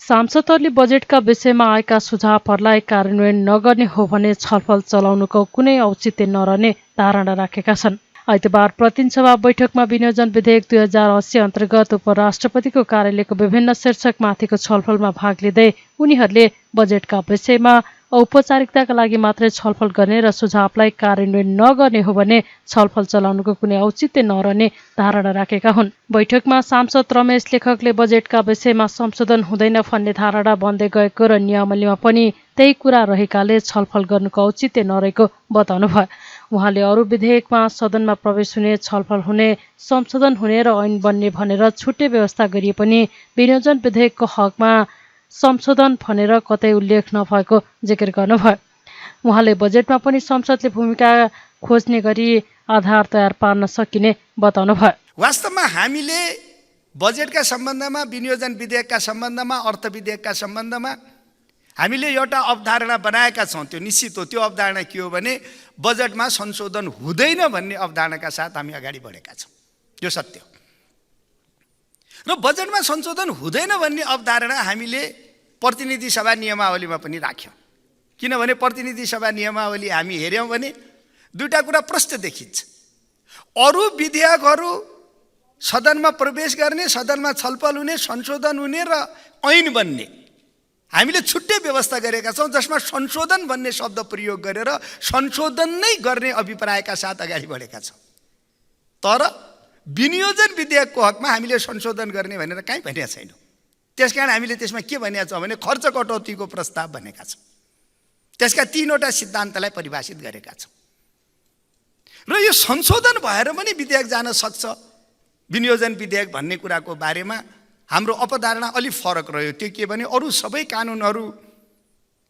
सांसदहरूले बजेटका विषयमा आएका सुझावहरूलाई कार्यान्वयन नगर्ने हो भने छलफल चलाउनुको कुनै औचित्य नरहने धारणा राखेका छन्। आइतबार प्रतिनिधि बैठकमा विनियोजन विधेयक 2080 अन्तर्गत उपराष्ट्रपतिको कार्यालयको विभिन्न शीर्षकमाथिको छलफलमा भाग लिँदै उनीहरूले बजेटका विषयमा औपचारिकताका लागि मात्रै छलफल गर्ने र सुझावलाई कार्यान्वयन नगर्ने हो भने छलफल चलाउनुको कुनै औचित्य नरहने धारणा राखेका हुन्। बैठकमा सांसद रमेश लेखकले बजेटका विषयमा संशोधन हुँदैन भन्ने धारणा बन्दै गएको र नियमावलीमा पनि त्यही कुरा रहेकाले छलफल गर्नुको औचित्य नरहेको बताउनुभयो। उहाँले अरू विधेयकमा सदनमा प्रवेश हुने, छलफल हुने, संशोधन हुने र ऐन बन्ने भनेर छुट्टै व्यवस्था गरिए पनि विनियोजन विधेयकको हकमा संशोधन भनेर कतै उल्लेख नभएको जिकिर गर्नुभयो। उहाँले बजेटमा पनि संसदले भूमिका खोज्ने गरी आधार तयार पार्न सकिने बताउनुभयो। वास्तवमा हामीले बजेटका सम्बन्धमा, विनियोजन विधेयकका सम्बन्धमा, अर्थ विधेयकका सम्बन्धमा हामीले एउटा अवधारणा बनाएका छौँ। त्यो निश्चित हो। त्यो अवधारणा के हो भने बजेटमा संशोधन हुँदैन भन्ने अवधारणाका साथ हामी अगाडि बढेका छौँ। यो सत्य हो। र बजेटमा संशोधन हुँदैन भन्ने अवधारणा हामीले प्रतिनिधि सभा नियमावलीमा पनि राख्यौँ। किनभने प्रतिनिधि सभा नियमावली हामी हेऱ्यौँ भने दुईवटा कुरा प्रष्ट देखिन्छ। अरू विधेयकहरू सदनमा प्रवेश गर्ने, सदनमा छलफल हुने, संशोधन हुने र ऐन बन्ने हामीले छुट्टै व्यवस्था गरेका छौँ, जसमा संशोधन भन्ने शब्द प्रयोग गरेर संशोधन नै गर्ने अभिप्रायका साथ अगाडि बढेका छौँ। तर विनियोजन विधेयकको हकमा हामीले संशोधन गर्ने भनेर कहीँ भनेका छैनौँ। त्यसकारण हामीले त्यसमा के भनेका छौँ भने खर्च कटौतीको प्रस्ताव भनेका छौँ। त्यसका 3वटा सिद्धान्तलाई परिभाषित गरेका छौँ। र यो संशोधन भएर पनि विधेयक जान सक्छ, विनियोजन विधेयक भन्ने कुराको बारेमा हाम्रो अवधारणा अलिक फरक रह्यो। त्यो के भने अरू सबै कानुनहरू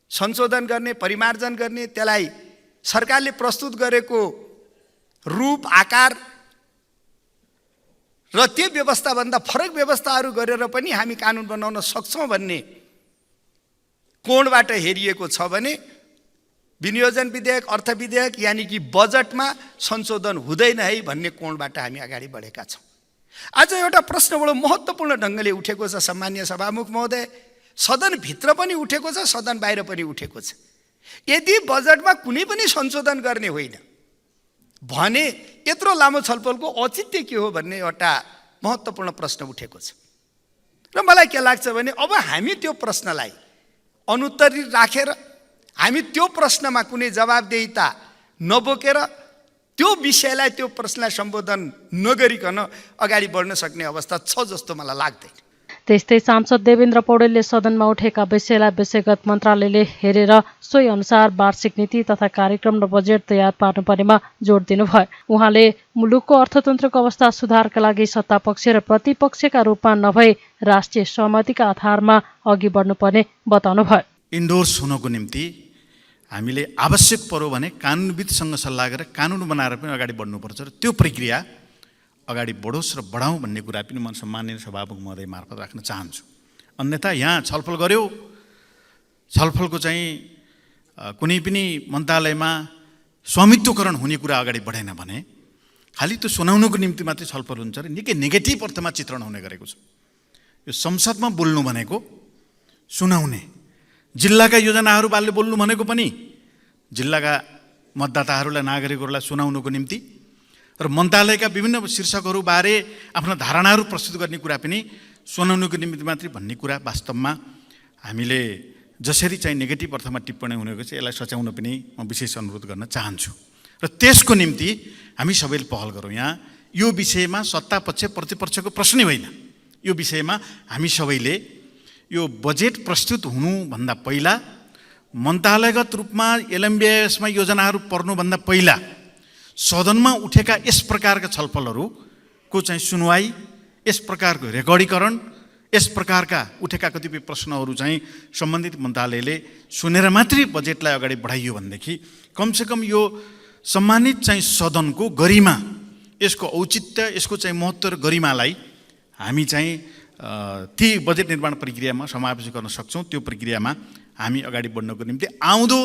संशोधन गर्ने, परिमार्जन गर्ने, त्यसलाई सरकारले प्रस्तुत गरेको रूप, आकार र त्यो व्यवस्थाभन्दा फरक व्यवस्थाहरू गरेर पनि हामी कानुन बनाउन सक्छौँ भन्ने कोणबाट हेरिएको छ भने विनियोजन विधेयक, अर्थ विधेयक यानि कि बजेटमा संशोधन हुँदैन है भन्ने कोणबाट हामी अगाडि बढेका छौँ। आज एउटा प्रश्न बडो महत्त्वपूर्ण ढङ्गले उठेको छ सम्माननीय सभामुख महोदय, सदनभित्र पनि उठेको छ, सदन बाहिर पनि उठेको छ। यदि बजेटमा कुनै पनि संशोधन गर्ने होइन भने यत्रो लामो छलफलको औचित्य के हो भन्ने एउटा महत्त्वपूर्ण प्रश्न उठेको छ। र मलाई के लाग्छ भने अब हामी त्यो प्रश्नलाई अनुत्तरित राखेर, हामी त्यो प्रश्नमा कुनै जवाबदेहिता नबोकेर, त्यो विषयलाई, त्यो प्रश्नलाई सम्बोधन नगरिकन अगाडि बढ्न सक्ने अवस्था छ जस्तो मलाई लाग्दैन। त्यस्तै सांसद देवेन्द्र पौडेलले सदनमा उठेका विषयलाई विषयगत मन्त्रालयले हेरेर सोही अनुसार वार्षिक नीति तथा कार्यक्रम र बजेट तयार पार्नुपर्नेमा जोड दिनुभयो। उहाँले मुलुकको अर्थतन्त्रको अवस्था सुधारका लागि सत्तापक्ष र प्रतिपक्षका रूपमा नभई राष्ट्रिय सहमतिका आधारमा अघि बढ्नुपर्ने बताउनुभयो। इन्डोर्स हुनको निम्ति हामीले आवश्यक पर्यो भने कानुनविदसँग सल्लाह गरेर कानुन बनाएर पनि अगाडि बढ्नुपर्छ र त्यो प्रक्रिया अगाडि बढोस् र बढाउँ भन्ने कुरा पनि म सम्माननीय सभामुख महोदय मार्फत राख्न चाहन्छु। अन्यथा यहाँ छलफल गर्यो, छलफलको चाहिँ कुनै पनि मन्त्रालयमा स्वामित्वकरण हुने कुरा अगाडि बढेन भने खालि त्यो सुनाउनुको निम्ति मात्रै छलफल हुन्छ र निकै नेगेटिभ अर्थमा चित्रण हुने गरेको छ। यो संसदमा बोल्नु भनेको सुनाउने, जिल्लाका योजनाहरू बारे बोल्नु भनेको पनि जिल्लाका मतदाताहरूलाई, नागरिकहरूलाई सुनाउनुको निम्ति र मन्त्रालयका विभिन्न शीर्षकहरू बारे आफ्ना धारणाहरू प्रस्तुत गर्ने कुरा पनि सुनाउनुको निम्ति मात्रै भन्ने कुरा वास्तवमा हामीले जसरी चाहिँ नेगेटिभ अर्थमा टिप्पणी हुनेको छ यसलाई सच्याउन पनि म विशेष अनुरोध गर्न चाहन्छु। र त्यसको निम्ति हामी सबैले पहल गरौँ। यहाँ यो विषयमा सत्तापक्ष प्रतिपक्षको प्रश्नै होइन। यो विषयमा हामी सबैले यो बजेट प्रस्तुत हुनुभन्दा पहिला, मन्त्रालयगत रूपमा एलएमबीएसमा योजनाहरू पर्नुभन्दा पहिला सदनमा उठेका यस प्रकारका छलफलहरूको चाहिँ सुनवाई, यस प्रकारको रेकर्डीकरण, यस प्रकारका उठेका कतिपय प्रश्नहरू चाहिँ सम्बन्धित मन्त्रालयले सुनेर मात्रै बजेटलाई अगाडि बढाइयो भनेदेखि कमसेकम यो सम्मानित चाहिँ सदनको गरिमा, यसको औचित्य, यसको चाहिँ महत्त्व र गरिमालाई हामी चाहिँ ती बजेट निर्माण प्रक्रियामा समावेश गर्न सक्छौँ। त्यो प्रक्रियामा हामी अगाडि बढ्नको निम्ति आउँदो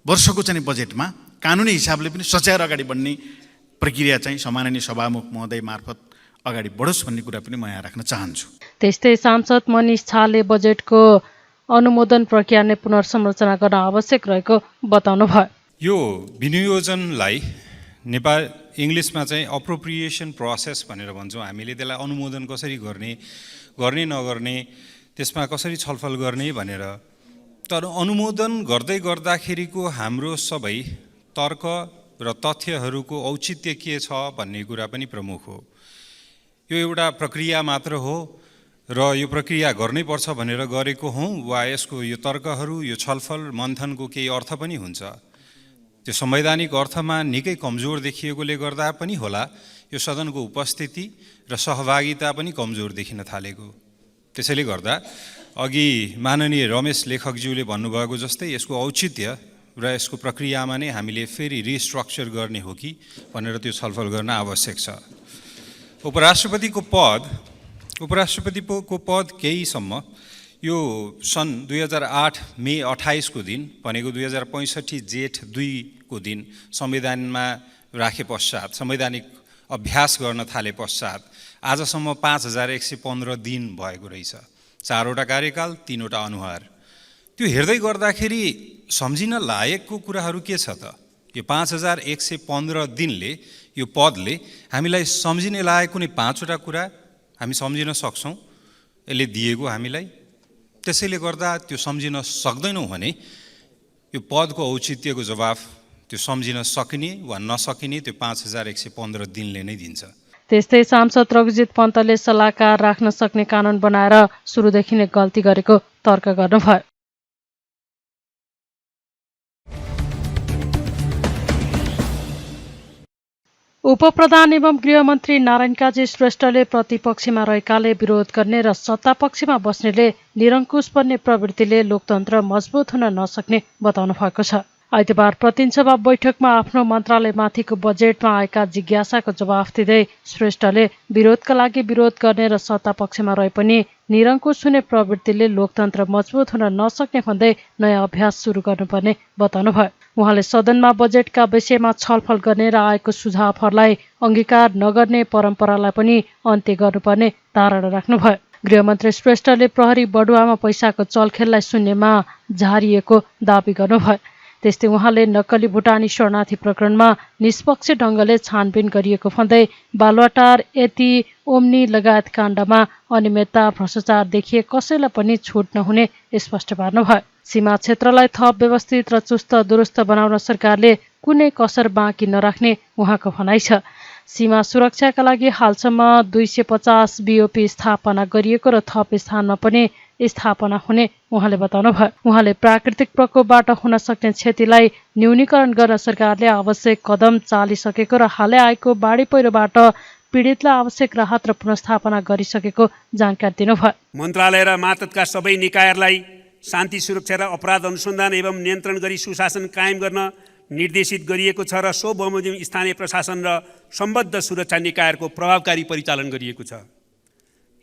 वर्षको चाहिँ बजेटमा कानुनी हिसाबले पनि सच्याएर अगाडि बढ्ने प्रक्रिया चाहिँ सम्माननीय सभामुख महोदय मार्फत अगाडि बढोस् भन्ने कुरा पनि म यहाँ राख्न चाहन्छु। त्यस्तै सांसद मनिष छाले बजेटको अनुमोदन प्रक्रिया नै पुनर्संरचना गर्न आवश्यक रहेको बताउनुभयो। यो विनियोजनलाई नेपाल इङ्ग्लिसमा चाहिँ अप्रोप्रिएसन प्रोसेस भनेर भन्छौँ हामीले। त्यसलाई अनुमोदन कसरी गर्ने नगर्ने, त्यसमा कसरी छलफल गर्ने भनेर। तर अनुमोदन गर्दै गर्दाखेरिको हाम्रो सबै तर्क र तथ्यहरूको औचित्य के छ भन्ने कुरा पनि प्रमुख हो। यो एउटा प्रक्रिया मात्र हो र यो प्रक्रिया गर्नैपर्छ भनेर गरेको हौँ वा यसको यो तर्कहरू, यो छलफल मन्थनको केही अर्थ पनि हुन्छ। त्यो संवैधानिक अर्थमा निकै कमजोर देखिएकोले गर्दा पनि होला यो सदनको उपस्थिति र सहभागिता पनि कमजोर देखिन थालेको। त्यसैले गर्दा अघि माननीय रमेश लेखकज्यूले भन्नुभएको जस्तै यसको औचित्य र यसको प्रक्रियामा नै हामीले फेरि रिस्ट्रक्चर गर्ने हो कि भनेर त्यो छलफल गर्न आवश्यक छ। उपराष्ट्रपतिको पद केहीसम्म यो सन् 2008 मे 28 को दिन भनेको 2065 जेठ 2 को दिन संविधानमा राखे पश्चात, संवैधानिक अभ्यास गर्न थाले पश्चात आजसम्म 5115 दिन भएको रहेछ। 4वटा कार्यकाल, 3वटा अनुहार। त्यो हेर्दै गर्दाखेरि सम्झिन लायकको कुराहरू के छ त? यो 5115 दिनले, यो पदले हामीलाई सम्झिने लायक कुनै 5वटा कुरा हामी सम्झिन सक्छौँ यसले दिएको हामीलाई। त्यसैले गर्दा त्यो सम्झिन सक्दैनौँ भने यो पदको औचित्यको जवाफ त्यो सम्झिन सकिने वा नसकिने त्यो 5115 दिनले नै दिन्छ। त्यस्तै सांसद रघुजित पन्तले सल्लाहकार राख्न सक्ने कानुन बनाएर सुरुदेखि नै गल्ती गरेको तर्क गर्नुभयो। उपप्रधान एवं गृहमन्त्री नारायण काजी श्रेष्ठले प्रतिपक्षमा रहेकाले विरोध गर्ने र सत्तापक्षमा बस्नेले निरङ्कुश बन्ने प्रवृत्तिले लोकतन्त्र मजबुत हुन नसक्ने बताउनु भएको छ। आइतबार प्रतिनिधिसभा बैठकमा आफ्नो मन्त्रालयमाथिको बजेटमा आएका जिज्ञासाको जवाफ दिँदै श्रेष्ठले विरोधका लागि विरोध गर्ने र सत्तापक्षमा रहे पनि निरङ्कुश हुने प्रवृत्तिले लोकतन्त्र मजबुत हुन नसक्ने भन्दै नयाँ अभ्यास सुरु गर्नुपर्ने बताउनुभयो। उहाँले सदनमा बजेटका विषयमा छलफल गर्ने र आएको सुझावहरूलाई अङ्गीकार नगर्ने परम्परालाई पनि अन्त्य गर्नुपर्ने धारणा राख्नुभयो। गृहमन्त्री श्रेष्ठले प्रहरी बढुवामा पैसाको चलखेललाई शून्यमा झारिएको दावी गर्नुभयो। त्यस्तै उहाँले नक्कली भुटानी शरणार्थी प्रकरणमा निष्पक्ष ढङ्गले छानबिन गरिएको भन्दै बालुवाटार, एती, ओम्नी लगायत काण्डमा अनियमितता, भ्रष्टाचार देखिए कसैलाई पनि छुट नहुने स्पष्ट पार्नुभयो। सीमा क्षेत्रलाई थप व्यवस्थित र चुस्त दुरुस्त बनाउन सरकारले कुनै कसर बाँकी नराख्ने उहाँको भनाइ छ। सीमा सुरक्षाका लागि हालसम्म 250 बीओपी स्थापना गरिएको र थप स्थानमा पनि स्थापना हुने उहाँले बताउनुभयो। उहाँले प्राकृतिक प्रकोपबाट हुन सक्ने क्षतिलाई न्यूनीकरण गर्न सरकारले आवश्यक कदम चालिसकेको र हालै आएको बाढी पहिरोबाट पीडितलाई आवश्यक राहत र पुनर्स्थापना गरिसकेको जानकारी दिनुभयो। मन्त्रालय र मातहतका सबै निकायहरूलाई शान्ति, सुरक्षा र अपराध अनुसन्धान एवं नियन्त्रण गरी सुशासन कायम गर्न निर्देशित गरिएको छ र सो बमोजिम स्थानीय प्रशासन र सम्बद्ध सुरक्षा निकायहरूको प्रभावकारी परिचालन गरिएको छ।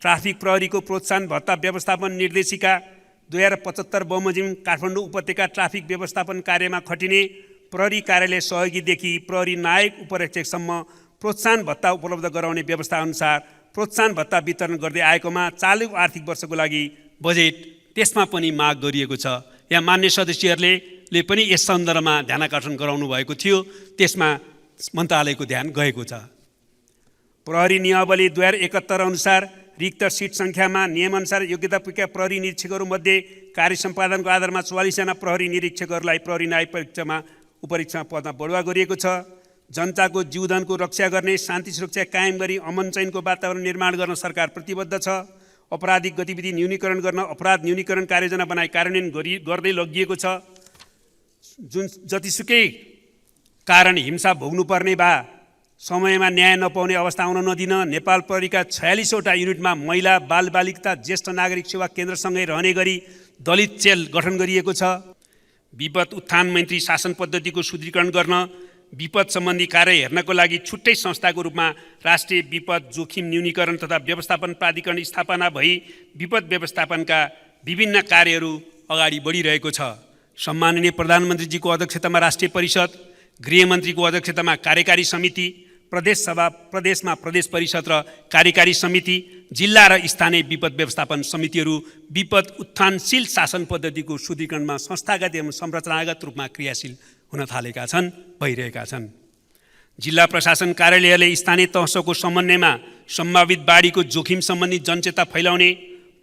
ट्राफिक प्रहरीको प्रोत्साहन भत्ता व्यवस्थापन निर्देशिका 2075 बमोजिम काठमाडौँ उपत्यका ट्राफिक व्यवस्थापन कार्यमा खटिने प्रहरी कार्यालय सहयोगीदेखि प्रहरी नायक उपरीक्षकसम्म प्रोत्साहन भत्ता उपलब्ध गराउने व्यवस्था अनुसार प्रोत्साहन भत्ता वितरण गर्दै आएकोमा चालु आर्थिक वर्षको लागि बजेट त्यसमा पनि माग गरिएको छ। यहाँ मान्य सदस्यहरूले पनि यस सन्दर्भमा ध्यानाकर्षण गराउनु भएको थियो, त्यसमा मन्त्रालयको ध्यान गएको छ। प्रहरी नियमावली 2071 अनुसार रिक्त सिट सङ्ख्यामा नियमअनुसार योग्यता पुगेका प्रहरी निरीक्षकहरूमध्ये कार्य सम्पादनको आधारमा 44 जना प्रहरी निरीक्षकहरूलाई प्रहरी न्याय परीक्षामा उपरीक्षमा पदमा बढुवा गरिएको छ। जनताको जीवधनको रक्षा गर्ने, शान्ति सुरक्षा कायम गरी अमन चैनको वातावरण निर्माण गर्न सरकार प्रतिबद्ध छ। अपराधिक गतिविधि न्यूनीकरण गर्न अपराध न्यूनीकरण कार्ययोजना बनाई कार्यान्वयन गर्दै लगिएको छ। जतिसुकै कारण हिंसा भोग्नुपर्ने वा समयमा न्याय नपाउने अवस्था आउन नदिन नेपाल प्रहरीका 46वटा युनिटमा महिला, बालबालिका, ज्येष्ठ नागरिक सेवा केन्द्रसँगै रहने गरी दलित सेल गठन गरिएको छ। विपद उत्थान मैत्री शासन पद्धतिको सुदृढीकरण गर्न विपद सम्बन्धी कार्य हेर्नको लागि छुट्टै संस्थाको रूपमा राष्ट्रिय विपद जोखिम न्यूनीकरण तथा व्यवस्थापन प्राधिकरण स्थापना भई विपद व्यवस्थापनका विभिन्न कार्यहरू अगाडि बढिरहेको छ। सम्माननीय प्रधानमन्त्रीजीको अध्यक्षतामा राष्ट्रिय परिषद, गृहमन्त्रीको अध्यक्षतामा कार्यकारी समिति, प्रदेश सभा प्रदेशमा प्रदेश परिषद र कार्यकारी समिति, जिल्ला र स्थानीय विपद व्यवस्थापन समितिहरू विपद उत्थानशील शासन पद्धतिको सुदृढीकरणमा संस्थागत एवं संरचनागत रूपमा क्रियाशील हुन थालेका छन्, भइरहेका छन्। जिल्ला प्रशासन कार्यालयले स्थानीय तहसँगको समन्वयमा सम्भावित बाढीको जोखिम सम्बन्धी जनचेतना फैलाउने,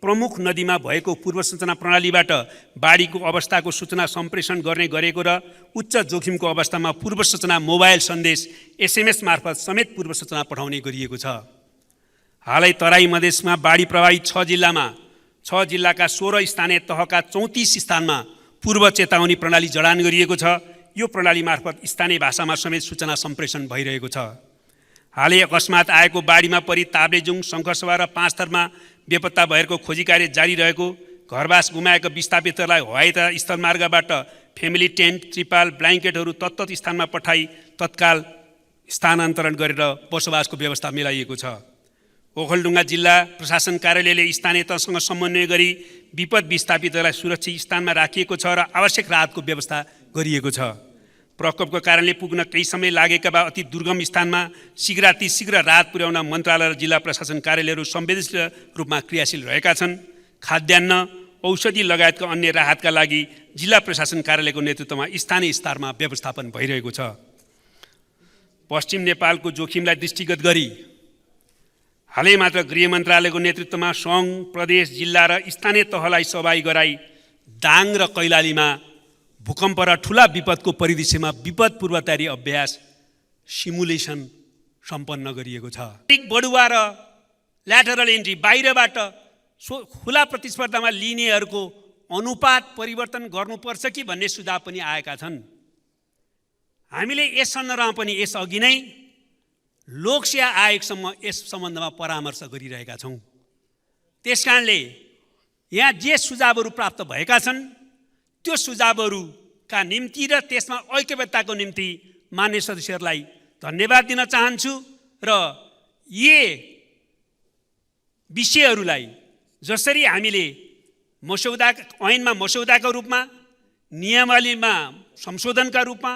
प्रमुख नदीमा भएको पूर्व सूचना प्रणालीबाट बाढीको अवस्थाको सूचना सम्प्रेषण गर्ने गरेको र उच्च जोखिमको अवस्थामा पूर्व सूचना मोबाइल सन्देश SMS मार्फत समेत पूर्व सूचना पठाउने गरिएको छ। हालै तराई मधेसमा बाढी प्रभावित 6 जिल्लाका 16 स्थानीय तहका 34 स्थानमा पूर्व चेतावनी प्रणाली जडान गरिएको छ। यो प्रणाली मार्फत स्थानीय भाषामा समेत सूचना सम्प्रेषण भइरहेको छ। हालै अकस्मात आएको बाढीमा परि ताप्लेजुङ, शङ्खसभा र 5 थरमा बेपत्ता भएको खोजी कार्य जारी रहेको, घरबास गुमाएका विस्थापितहरूलाई हवाई तथा स्थलमार्गबाट फ्यामिली टेन्ट, त्रिपाल, ब्ल्याङ्केटहरू तत्त स्थानमा पठाई तत्काल स्थानान्तरण गरेर बसोबासको व्यवस्था मिलाइएको छ। ओखलढुङ्गा जिल्ला प्रशासन कार्यालयले स्थानीय तहसँग समन्वय गरी विपद विस्थापितहरूलाई सुरक्षित स्थानमा राखिएको छ र आवश्यक राहतको व्यवस्था गरिएको छ। प्रकोपको कारणले पुग्न केही समय लागेका भए अति दुर्गम स्थानमा शीघ्र राहत पुर्याउन मन्त्रालय र जिल्ला प्रशासन कार्यालयहरू संवेदनशील रूपमा क्रियाशील रहेका छन्। खाद्यान्न, औषधि लगायतका अन्य राहतका लागि जिल्ला प्रशासन कार्यालयको नेतृत्वमा स्थानीय स्तरमा व्यवस्थापन भइरहेको छ। पश्चिम नेपालको जोखिमलाई दृष्टिगत गरी हालै मात्र गृह मन्त्रालयको नेतृत्वमा सङ्घ, प्रदेश, जिल्ला र स्थानीय तहलाई सहभागी गराई दाङ र कैलालीमा भूकम्प र ठुला विपदको परिदृश्यमा विपद पूर्व तयारी अभ्यास सिमुलेसन सम्पन्न गरिएको छ। बढुवा र ल्याटरल एन्ट्री बाहिरबाट खुला प्रतिस्पर्धामा लिनेहरूको अनुपात परिवर्तन गर्नुपर्छ कि भन्ने सुझाव पनि आएका छन्। हामीले यस सन्दर्भमा पनि यसअघि नै लोकसेवा आयोगसम्म यस सम्बन्धमा परामर्श गरिरहेका छौँ। त्यसकारणले यहाँ जे सुझावहरू प्राप्त भएका छन् त्यो सुझावहरूका निम्ति र त्यसमा ऐक्यबद्धताको निम्ति मान्य सदस्यहरूलाई धन्यवाद दिन चाहन्छु र यी विषयहरूलाई जसरी हामीले ऐनमा मस्यौदाका रूपमा, नियमावलीमा संशोधनका रूपमा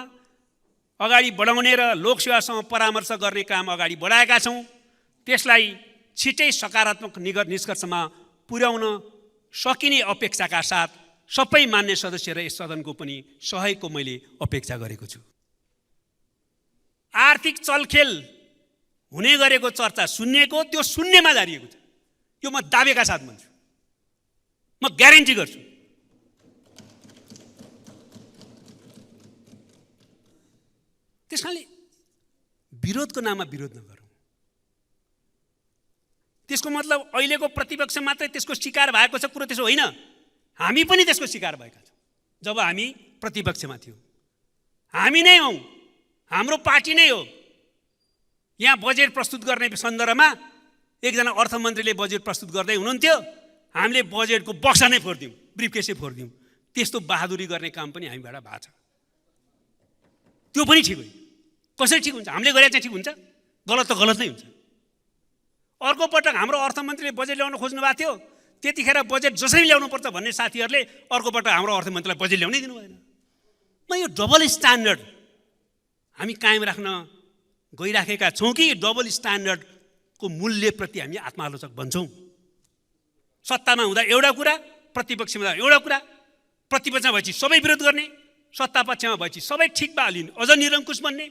अगाडि बढाउने र लोकसेवासँग परामर्श गर्ने काम अगाडि बढाएका छौँ, त्यसलाई छिटै सकारात्मक निष्कर्षमा पुर्याउन सकिने अपेक्षाका साथ सबै मान्य सदस्य र यस सदनको पनि सहयोगको मैले अपेक्षा गरेको छु। आर्थिक चलखेल हुने गरेको चर्चा सुन्नेको त्यो शून्यमा झारिएको छ। यो म दाबेका साथ भन्छु, म ग्यारेन्टी गर्छु। त्यसकारणले विरोधको नाममा विरोध नगरौँ। त्यसको मतलब अहिलेको प्रतिपक्ष मात्रै त्यसको शिकार भएको छ कुरो त्यसो होइन। हामी पनि त्यसको शिकार भएका छौँ। जब हामी प्रतिपक्षमा थियौँ, हामी नै हौँ, हाम्रो पार्टी नै हो। यहाँ बजेट प्रस्तुत गर्ने सन्दर्भमा एकजना अर्थमन्त्रीले बजेट प्रस्तुत गर्दै हुनुहुन्थ्यो, हामीले बजेटको बक्सा नै फोडिदिउँ, ब्रिफकेसै फोडिदिउँ। त्यस्तो बहादुरी गर्ने काम पनि हामीबाट भएको छ। त्यो पनि ठिक होइन। कसरी ठिक हुन्छ? हामीले गरे चाहिँ ठिक हुन्छ? गलत त गलत नै हुन्छ। अर्को पटक हाम्रो अर्थमन्त्रीले बजेट ल्याउन खोज्नु भएको थियो, त्यतिखेर बजेट जसरी ल्याउनुपर्छ भन्ने साथीहरूले अर्को पटक हाम्रो अर्थमन्त्रीलाई बजेट ल्याउनै दिनु भएन। म यो डबल स्ट्यान्डर्ड हामी कायम राख्न गइराखेका छौँ कि डबल स्ट्यान्डर्डको मूल्यप्रति हामी आत्मालोचक बन्छौँ। सत्तामा हुँदा एउटा कुरा, प्रतिपक्षमा हुँदा एउटा कुरा, प्रतिपक्षमा भएपछि सबै विरोध गर्ने, सत्ता पक्षमा भएपछि सबै ठिक बा लिने, अझ निरङ्कुश बन्ने।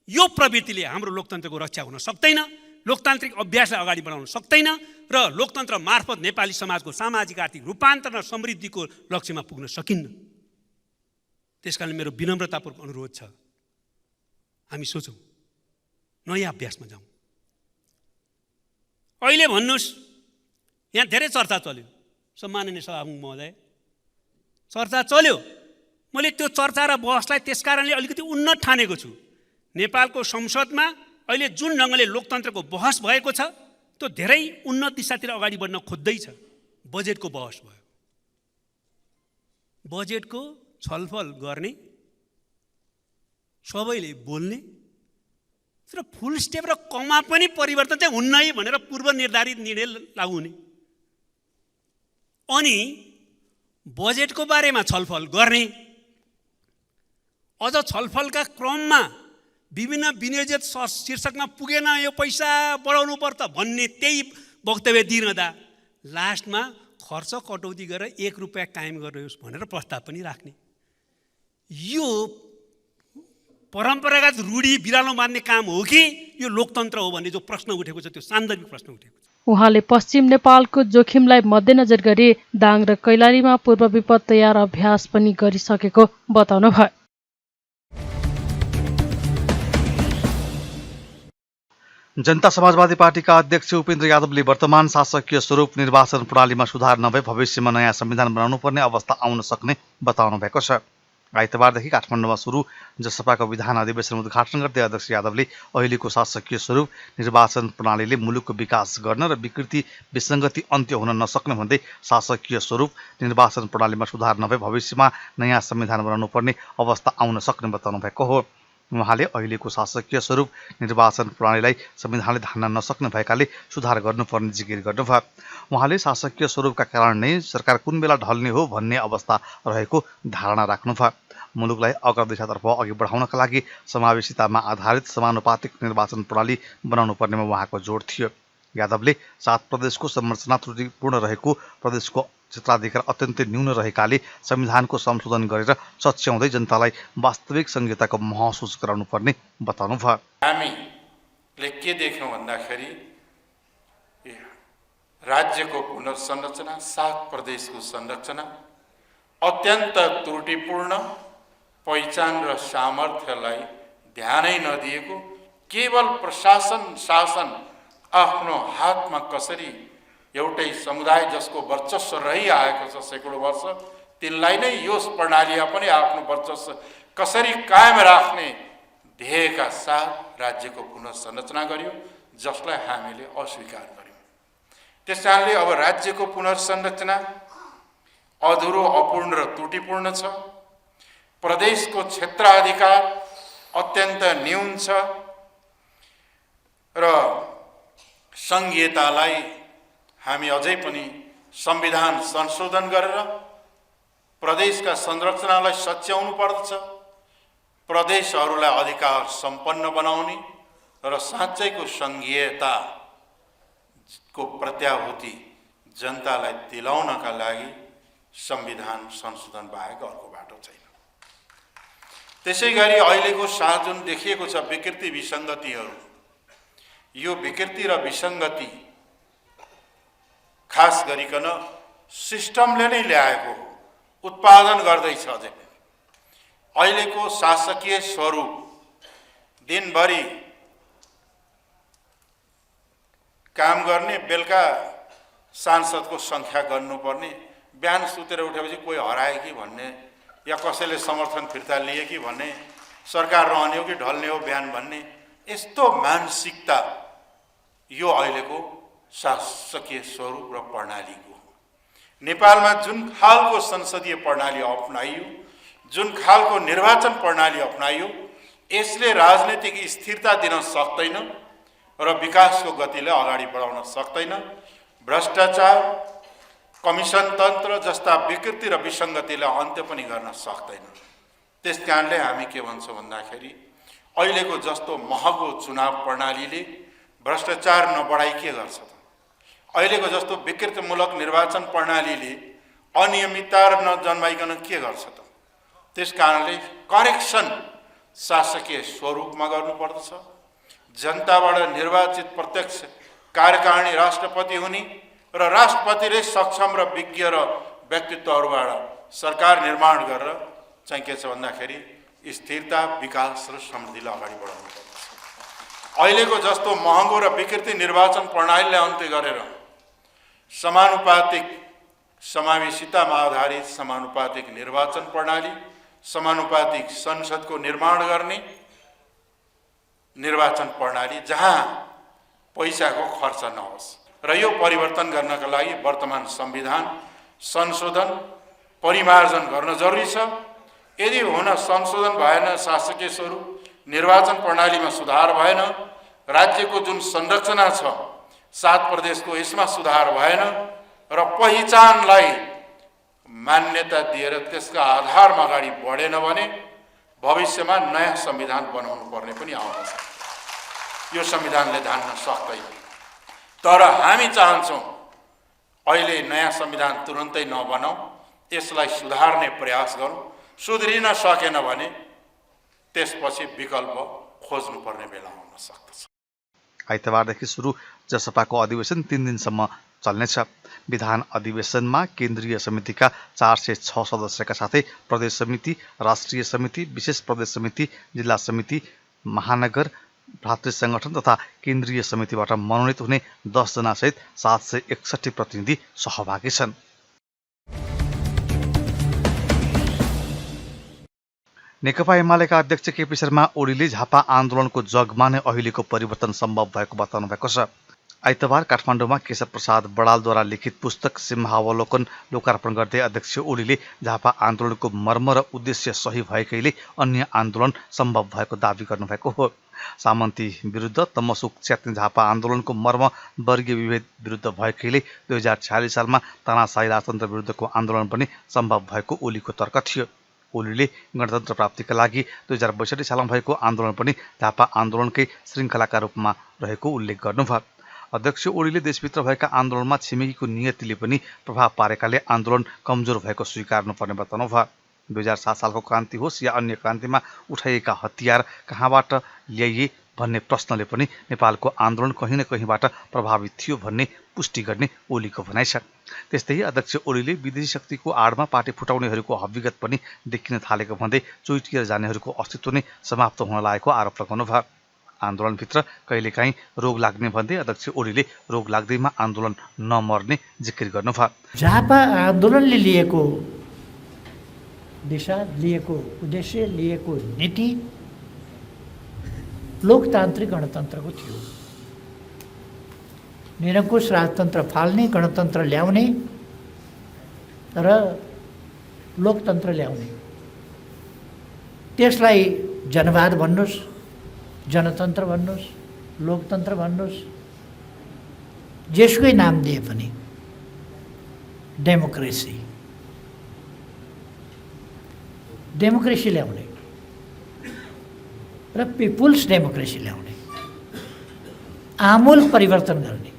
यो प्रवृत्तिले हाम्रो लोकतन्त्रको रक्षा हुन सक्दैन, लोकतान्त्रिक अभ्यासलाई अगाडि बढाउन सक्दैन र लोकतन्त्र मार्फत नेपाली समाजको सामाजिक आर्थिक रूपान्तरण र समृद्धिको लक्ष्यमा पुग्न सकिन्न। त्यसकारण मेरो विनम्रतापूर्वक अनुरोध छ, हामी सोचौँ, नयाँ अभ्यासमा जाउँ। अहिले भन्नुहोस्, यहाँ धेरै चर्चा चल्यो, सम्माननीय सभामुख महोदय, चर्चा चल्यो। मैले त्यो चर्चा र बहसलाई त्यसकारणले अलिकति उन्नत ठानेको छु। नेपालको संसदमा अहिले जुन ढङ्गले लोकतन्त्रको बहस भएको छ त्यो धेरै उन्नत दिशातिर अगाडि बढ्न खोज्दैछ। बजेटको बहस भयो, बजेटको छलफल गर्ने, सबैले बोल्ने, तर फुल स्टेप र कमा पनि परिवर्तन चाहिँ हुन्न है भनेर पूर्व निर्धारित निर्णय लागू हुने। अनि बजेटको बारेमा छलफल गर्ने, अझ छलफलका क्रममा विभिन्न विनियोजित शीर्षकमा पुगेन यो पैसा बढाउनु पर्छ भन्ने त्यही वक्तव्य दिइरहँदा लास्टमा खर्च कटौती गरेर 1 रुपैयाँ कायम गर्नुहोस् भनेर प्रस्ताव पनि राख्ने। यो परम्परागत रूढी बिरालो मान्ने काम हो कि यो लोकतन्त्र हो भन्ने जो प्रश्न उठेको छ त्यो सान्दर्भिक प्रश्न उठेको छ। उहाँले पश्चिम नेपालको जोखिमलाई मध्यनजर गरी दाङ र कैलालीमा पूर्व विपद तयार अभ्यास पनि गरिसकेको बताउनुभयो। जनता समाजवादी पार्टीका अध्यक्ष उपेन्द्र यादवले वर्तमान शासकीय स्वरूप निर्वाचन प्रणालीमा सुधार नभए भविष्यमा नयाँ संविधान बनाउनु पर्ने अवस्था आउन सक्ने बताउनु भएको छ। आइतबारदेखि काठमाडौँमा सुरु जसपाको विधान अधिवेशन उद्घाटन गर्दै अध्यक्ष यादवले अहिलेको शासकीय स्वरूप निर्वाचन प्रणालीले मुलुकको विकास गर्न र विकृति विसङ्गति अन्त्य हुन नसक्ने भन्दै शासकीय स्वरूप निर्वाचन प्रणालीमा सुधार नभए भविष्यमा नयाँ संविधान बनाउनु पर्ने अवस्था आउन सक्ने बताउनु भएको हो। उहाँले अहिलेको शासकीय स्वरूप निर्वाचन प्रणालीलाई संविधानले धान्न नसक्ने भएकाले सुधार गर्नुपर्ने जिकिर गर्नुभयो। उहाँले शासकीय स्वरूपका कारण नै सरकार कुन बेला ढल्ने हो भन्ने अवस्था रहेको धारणा राख्नुभयो। मुलुकलाई अग्रदिशातर्फ अघि बढाउनका लागि समावेशितामा आधारित समानुपातिक निर्वाचन प्रणाली बनाउनु पर्नेमा उहाँको जोड थियो। यादवले 7 प्रदेशको संरचना त्रुटिपूर्ण रहेको, प्रदेशको क्षेत्राधिकार अत्यन्तै न्यून रहेकाले संविधानको संशोधन गरेर सच्याउँदै जनतालाई वास्तविक संहिताको महसुस गराउनु पर्ने बताउनुभयो। हामीले के देख्यौँ भन्दाखेरि राज्यको पुनर्संरचना, 7 प्रदेशको संरचना अत्यन्त त्रुटिपूर्ण, पहिचान र सामर्थ्यलाई ध्यानै नदिएको, केवल प्रशासन शासन आफ्नो हातमा कसरी एउटै समुदाय जसको वर्चस्व रहिआएको छ सैकडौँ वर्ष, तिनलाई नै यो प्रणालीमा पनि आफ्नो वर्चस्व कसरी कायम राख्ने ध्येयका साथ राज्यको पुनर्संरचना गर्यो, जसलाई हामीले अस्वीकार गर्यौँ। त्यस कारणले अब राज्यको पुनर्संरचना अधुरो, अपूर्ण र त्रुटिपूर्ण छ। प्रदेशको क्षेत्राधिकार अत्यन्त न्यून छ र संघीयतालाई हामी अझै पनि संविधान संशोधन गरेर प्रदेशका संरचनालाई सच्याउनु पर्दछ, प्रदेशहरूलाई अधिकार सम्पन्न बनाउने र साँच्चैको संघीयताको प्रत्याभूति जनतालाई दिलाउनका लागि संविधान संशोधन बाहेक अर्को बाटो छैन। त्यसैगरी अहिलेको साथ जुन देखिएको छ विकृति विसङ्गतिहरू, यो विकृति र विसङ्गति खास गरिकन सिस्टमले नै ल्याएको हो, उत्पादन गर्दैछ। अझै अहिलेको शासकीय स्वरूप दिनभरि काम गर्ने, बेलुका सांसदको सङ्ख्या गर्नुपर्ने, बिहान सुतेर उठेपछि कोही हराए कि भन्ने या कसैले समर्थन फिर्ता लिए कि भन्ने, सरकार रहने हो कि ढल्ने हो बिहान भन्ने, यस्तो मानसिकता यो अहिलेको शासकीय स्वरूप र प्रणालीको हो। नेपालमा जुन खालको संसदीय प्रणाली अपनाइयो, जुन खालको निर्वाचन प्रणाली अपनाइयो, यसले राजनीतिक स्थिरता दिन सक्दैन र विकासको गतिलाई अगाडि बढाउन सक्दैन। भ्रष्टाचार, कमिसन तन्त्र जस्ता विकृति र विसङ्गतिलाई अन्त्य पनि गर्न सक्दैन। त्यस कारणले हामी के भन्छौँ भन्दाखेरि अहिलेको जस्तो महँगो चुनाव प्रणालीले भ्रष्टाचार नबढाइ के गर्छ त? अहिलेको जस्तो विकृतिमूलक निर्वाचन प्रणालीले अनियमितता नजन्माइकन के गर्छ त? त्यस कारणले करेक्सन शासकीय स्वरूपमा गर्नुपर्दछ। जनताबाट निर्वाचित प्रत्यक्ष कार्यकारिणी राष्ट्रपति हुने र राष्ट्रपतिले सक्षम र विज्ञ र व्यक्तित्वहरूबाट सरकार निर्माण गरेर चाहिँ के छ भन्दाखेरि स्थिरता, विकास र समृद्धिलाई अगाडि बढाउनु पर्दछ। अहिलेको जस्तो महँगो र विकृति निर्वाचन प्रणालीलाई अन्त्य गरेर समानुपातिक समावेशितामा आधारित समानुपातिक निर्वाचन प्रणाली, समानुपातिक संसदको निर्माण गर्ने निर्वाचन प्रणाली जहाँ पैसाको खर्च नहोस् र यो परिवर्तन गर्नका लागि वर्तमान संविधान संशोधन परिमार्जन गर्न जरुरी छ। यदि हुन संशोधन भएन, शासकीय स्वरूप निर्वाचन प्रणालीमा सुधार भएन, राज्यको जुन संरचना छ 7 प्रदेशको यसमा सुधार भएन र पहिचानलाई मान्यता दिएर त्यसका आधारमा अगाडि बढेन भने भविष्यमा नयाँ संविधान बनाउनु पर्ने पनि आउँछ। यो संविधानले धान्न सक्दैन। तर हामी चाहन्छौँ अहिले नयाँ संविधान तुरुन्तै नबनाऊ, यसलाई सुधार्ने प्रयास गरौँ। सुध्रिन सकेन भने त्यसपछि विकल्प खोज्नुपर्ने बेला हुन सक्दछ। आइतबारदेखि सुरु जसपाको अधिवेशन 3 दिनसम्म चल्नेछ। विधान अधिवेशनमा केन्द्रीय समितिका 406 सदस्यका साथै प्रदेश समिति, राष्ट्रिय समिति, विशेष प्रदेश समिति, जिल्ला समिति, महानगर भ्रातृ संगठन तथा केन्द्रीय समितिबाट मनोनित हुने 10 जना सहित 761 प्रतिनिधि सहभागी छन्। नेकपा एमालेका अध्यक्ष केपी शर्मा ओलीले झापा आन्दोलनको जगमा नै अहिलेको परिवर्तन सम्भव भएको बताउनु भएको छ। आइतबार काठमाडौँमा केशव प्रसाद बडालद्वारा लिखित पुस्तक सिंहावलोकन लोकार्पण गर्दै अध्यक्ष ओलीले झापा आन्दोलनको मर्म र उद्देश्य सही भएकैले अन्य आन्दोलन सम्भव भएको दावी गर्नुभएको हो। सामन्ती विरुद्ध तमसुक च्यात्ने झापा आन्दोलनको मर्म वर्गीय विभेद विरुद्ध भएकैले 2046 सालमा तानाशाही राजतन्त्र विरुद्धको आन्दोलन पनि सम्भव भएको ओलीको तर्क थियो। ओलीले गणतन्त्र प्राप्तिका लागि 2062 सालमा भएको आन्दोलन पनि झापा आन्दोलनकै श्रृङ्खलाका रूपमा रहेको उल्लेख गर्नुभयो। अध्यक्ष ओलीले देशभित्र भएका आन्दोलनमा छिमेकीको नियतिले पनि प्रभाव पारेकाले आन्दोलन कमजोर भएको स्वीकार्नुपर्ने बताउनुभयो। 2007 सालको क्रान्ति होस् या अन्य क्रान्तिमा उठाइएका हतियार कहाँबाट ल्याइए भन्ने प्रश्नले पनि नेपालको आन्दोलन कहीँ न कहीँबाट प्रभावित थियो भन्ने पुष्टि गर्ने ओलीको भनाइ छ। त्यस्तै अध्यक्ष ओलीले विदेशी शक्तिको आडमा पार्टी फुटाउनेहरूको हविगत पनि देखिन थालेको भन्दै चुइटिएर जानेहरूको अस्तित्व नै समाप्त हुन लागेको आरोप लगाउनुभयो। आन्दोलनभित्र कहिलेकाहीँ रोग लाग्ने भन्दै अध्यक्ष ओलीले रोग लाग्दैमा आन्दोलन नमर्ने जिकिर गर्नुभयो। झापा आन्दोलनले लिएको दिशा, लिएको उद्देश्य, लिएको नीति लोकतान्त्रिक गणतन्त्रको थियो। निरङ्कुश राजतन्त्र फाल्ने, गणतन्त्र ल्याउने र लोकतन्त्र ल्याउने। त्यसलाई जनवाद भन्नुहोस्, जनतन्त्र भन्नुहोस्, लोकतन्त्र भन्नुहोस्, जेसुकै नाम दिए पनि डेमोक्रेसी ल्याउने र पिपुल्स डेमोक्रेसी ल्याउने, आमूल परिवर्तन गर्ने,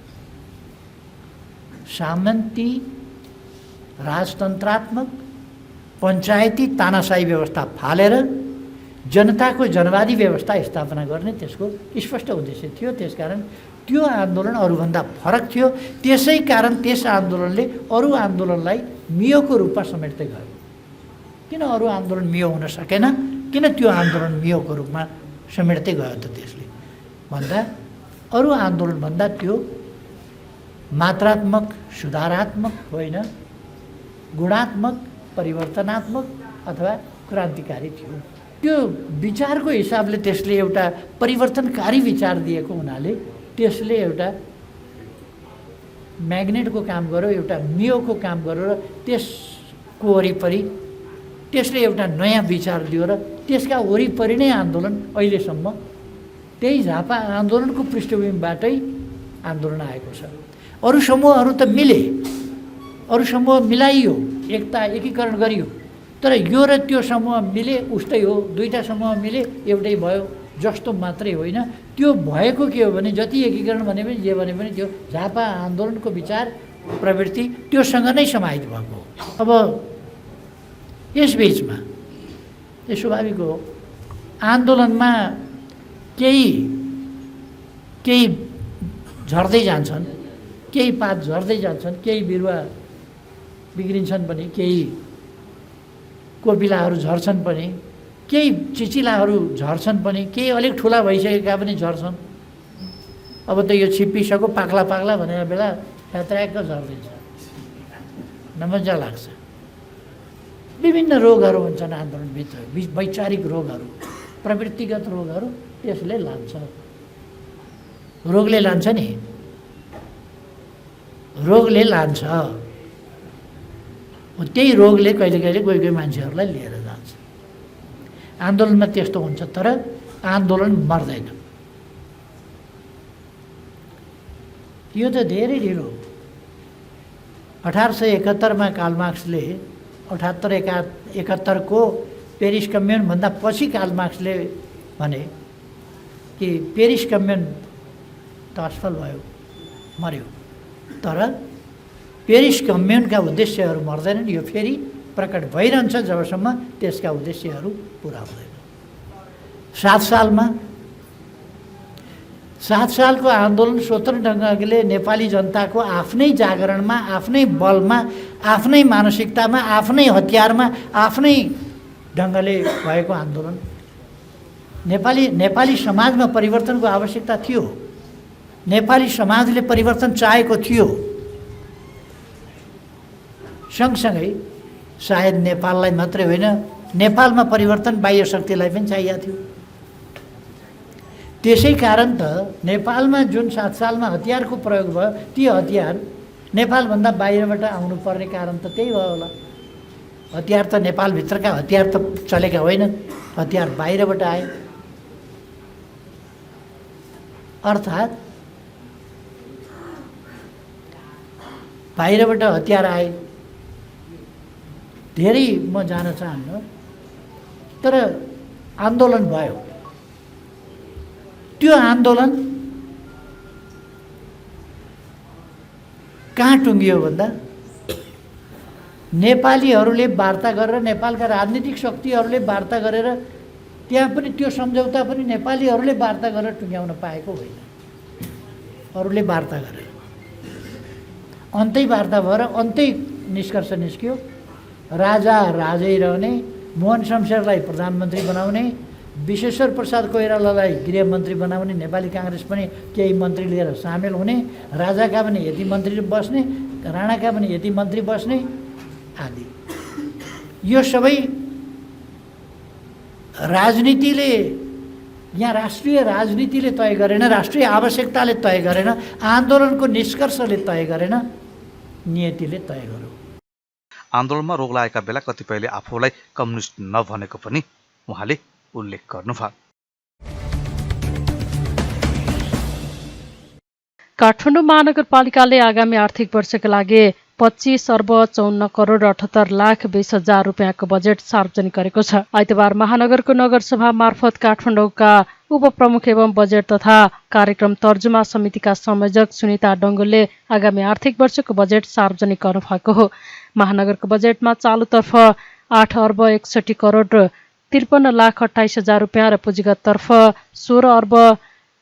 सामन्ती राजतन्त्रात्मक पञ्चायती तानाशाही व्यवस्था फालेर जनताको जनवादी व्यवस्था स्थापना गर्ने त्यसको स्पष्ट उद्देश्य थियो। त्यसकारण त्यो आन्दोलन अरूभन्दा फरक थियो। त्यसै कारण त्यस आन्दोलनले अरू आन्दोलनलाई मियोको रूपमा समेट्दै गयो। किन अरू आन्दोलन मियो हुन सकेन? किन त्यो आन्दोलन मियोको रूपमा समेट्दै गयो त? त्यसले भन्दा अरू आन्दोलनभन्दा त्यो मात्रात्मक सुधारात्मक होइन, गुणात्मक परिवर्तनात्मक अथवा क्रान्तिकारी थियो। त्यो विचारको हिसाबले त्यसले एउटा परिवर्तनकारी विचार दिएको हुनाले त्यसले एउटा म्याग्नेटको काम गर्यो, एउटा मियोको काम गर्यो र त्यसको वरिपरि त्यसले एउटा नयाँ विचार दियो र त्यसका वरिपरि नै आन्दोलन अहिलेसम्म त्यही झापा आन्दोलनको पृष्ठभूमिबाटै आन्दोलन आएको छ। अरू समूहहरू त मिले, अरू समूह मिलाइयो, एकता एकीकरण गरियो, तर यो र त्यो समूह मिले उस्तै हो, दुईटा समूह मिले एउटै भयो जस्तो मात्रै होइन। त्यो भएको के हो भने जति एकीकरण भने पनि जे भने पनि त्यो झापा आन्दोलनको विचार प्रवृत्ति त्योसँग नै समाहित भएको हो। अब यसबिचमा यो स्वाभाविक हो, आन्दोलनमा केही झर्दै जान्छन्, केही पात झर्दै जान्छन्, केही बिरुवा बिग्रिन्छन् पनि, केही कोपिलाहरू झर्छन् पनि, केही चिचिलाहरू झर्छन् पनि, केही अलिक ठुला भइसकेका पनि झर्छन्। अब त यो छिप्पिसक्यो पाक्ला पाक्ला भनेर बेला यात्राक झर्दैछ, नमजा लाग्छ। विभिन्न रोगहरू हुन्छन् आन्दोलनभित्र, वैचारिक रोगहरू, प्रवृत्तिगत रोगहरू, त्यसले लान्छ, रोगले लान्छ नि, रोगले लान्छ। त्यही रोगले कहिले कहिले कोही कोही मान्छेहरूलाई लिएर जान्छ। आन्दोलनमा त्यस्तो हुन्छ, तर आन्दोलन मर्दैन। यो त धेरै ढिलो। 1871 कार्ल मार्क्सले 78-71 को पेरिस कम्युनभन्दा पछि कार्ल मार्क्सले भने कि पेरिस कम्युन त असफल भयो, मर्यो। तर पेरिस कम्युनका उद्देश्यहरू मर्दैनन्, यो फेरि प्रकट भइरहन्छ जबसम्म त्यसका उद्देश्यहरू पुरा हुँदैन। 7 सालको आन्दोलन स्वतन्त्र ढङ्गले नेपाली जनताको आफ्नै जागरणमा, आफ्नै बलमा, आफ्नै मानसिकतामा, आफ्नै हतियारमा, आफ्नै ढङ्गले भएको आन्दोलन। नेपाली समाजमा परिवर्तनको आवश्यकता थियो। नेपाली समाजले परिवर्तन चाहेको थियो। सँगसँगै सायद नेपाललाई मात्रै होइन, नेपालमा परिवर्तन बाह्य शक्तिलाई पनि चाहिएको थियो। त्यसै कारण त नेपालमा जुन 7 सालमा हतियारको प्रयोग भयो, ती हतियार नेपालभन्दा बाहिरबाट आउनुपर्ने कारण त त्यही भयो होला। हतियार त नेपालभित्रका हतियार त चलेका होइन, हतियार बाहिरबाट आए। अर्थात् बाहिरबाट हतियार आए। धेरै म जान चाहन्न, तर आन्दोलन भयो। त्यो आन्दोलन कहाँ टुङ्गियो भन्दा नेपालीहरूले वार्ता गरेर, नेपालका राजनीतिक शक्तिहरूले वार्ता गरेर, त्यहाँ पनि त्यो सम्झौता पनि नेपालीहरूले वार्ता गरेर टुङ्ग्याउन पाएको होइन। अरूले वार्ता गरे, अन्तै वार्ता भएर अन्तै निष्कर्ष निस्क्यो। राजा राजै रहने, मोहन शमशेरलाई प्रधानमन्त्री बनाउने, विश्वेश्वर प्रसाद कोइरालालाई गृहमन्त्री बनाउने, नेपाली काङ्ग्रेस पनि केही मन्त्री लिएर सामेल हुने, राजाका पनि यति मन्त्री बस्ने, राणाका पनि यति मन्त्री बस्ने आदि। यो सबै राजनीतिले, यहाँ राष्ट्रिय राजनीतिले तय गरेन, राष्ट्रिय आवश्यकताले तय गरेन, आन्दोलनको निष्कर्षले तय गरेन, नियतिले तय गर्यो। आन्दोलनमा रोग लागेका बेला कतिपयले आफूलाई कम्युनिस्ट नभनेको पनि उहाँले उल्लेख गर्नुभयो। काठमाडौँ महानगरपालिकाले आगामी आर्थिक वर्षका लागि 25 अर्ब 54 करोड 78 लाख 20 हजार रुपियाँको बजेट सार्वजनिक गरेको छ। आइतबार महानगरको नगरसभा मार्फत काठमाडौँका उपप्रमुख एवं बजेट तथा कार्यक्रम तर्जुमा समितिका संयोजक सुनिता डङ्गोलले आगामी आर्थिक वर्षको बजेट सार्वजनिक गर्नुभएको हो। महानगरको बजेटमा चालुतर्फ 8 अर्ब 61 करोड 53 लाख 28 हजार रुपियाँ र पुँजीगततर्फ 16 अर्ब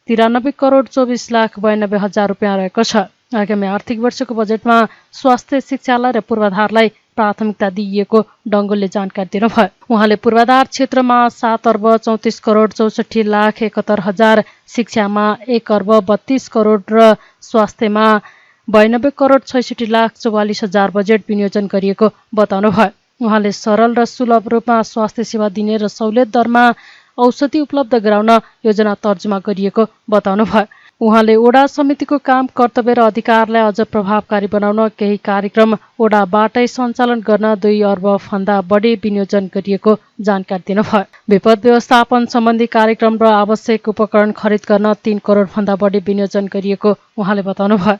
93 करोड 24 लाख 92 हजार रुपियाँ रहेको छ। आगामी आर्थिक वर्षको बजेटमा स्वास्थ्य, शिक्षालाई र पूर्वाधारलाई प्राथमिकता दिइएको डङ्गोलले जानकारी दिनुभयो। उहाँले पूर्वाधार क्षेत्रमा 7 अर्ब 34 करोड 64 लाख 71 हजार, शिक्षामा 1 अर्ब 32 करोड र स्वास्थ्यमा 92 करोड 66 लाख 44 हजार बजेट विनियोजन गरिएको बताउनुभयो। उहाँले सरल र सुलभ रूपमा स्वास्थ्य सेवा दिने र सहुलियत दरमा औषधि उपलब्ध गराउन योजना तर्जुमा गरिएको बताउनुभयो। उहाँले ओडा समितिको काम, कर्तव्य र अधिकारलाई अझ प्रभावकारी बनाउन केही कार्यक्रम ओडाबाटै सञ्चालन गर्न 2 अर्ब भन्दा बढी विनियोजन गरिएको जानकारी दिनुभयो। विपद व्यवस्थापन सम्बन्धी कार्यक्रम र आवश्यक उपकरण खरिद गर्न 3 करोड भन्दा बढी विनियोजन गरिएको उहाँले बताउनुभयो।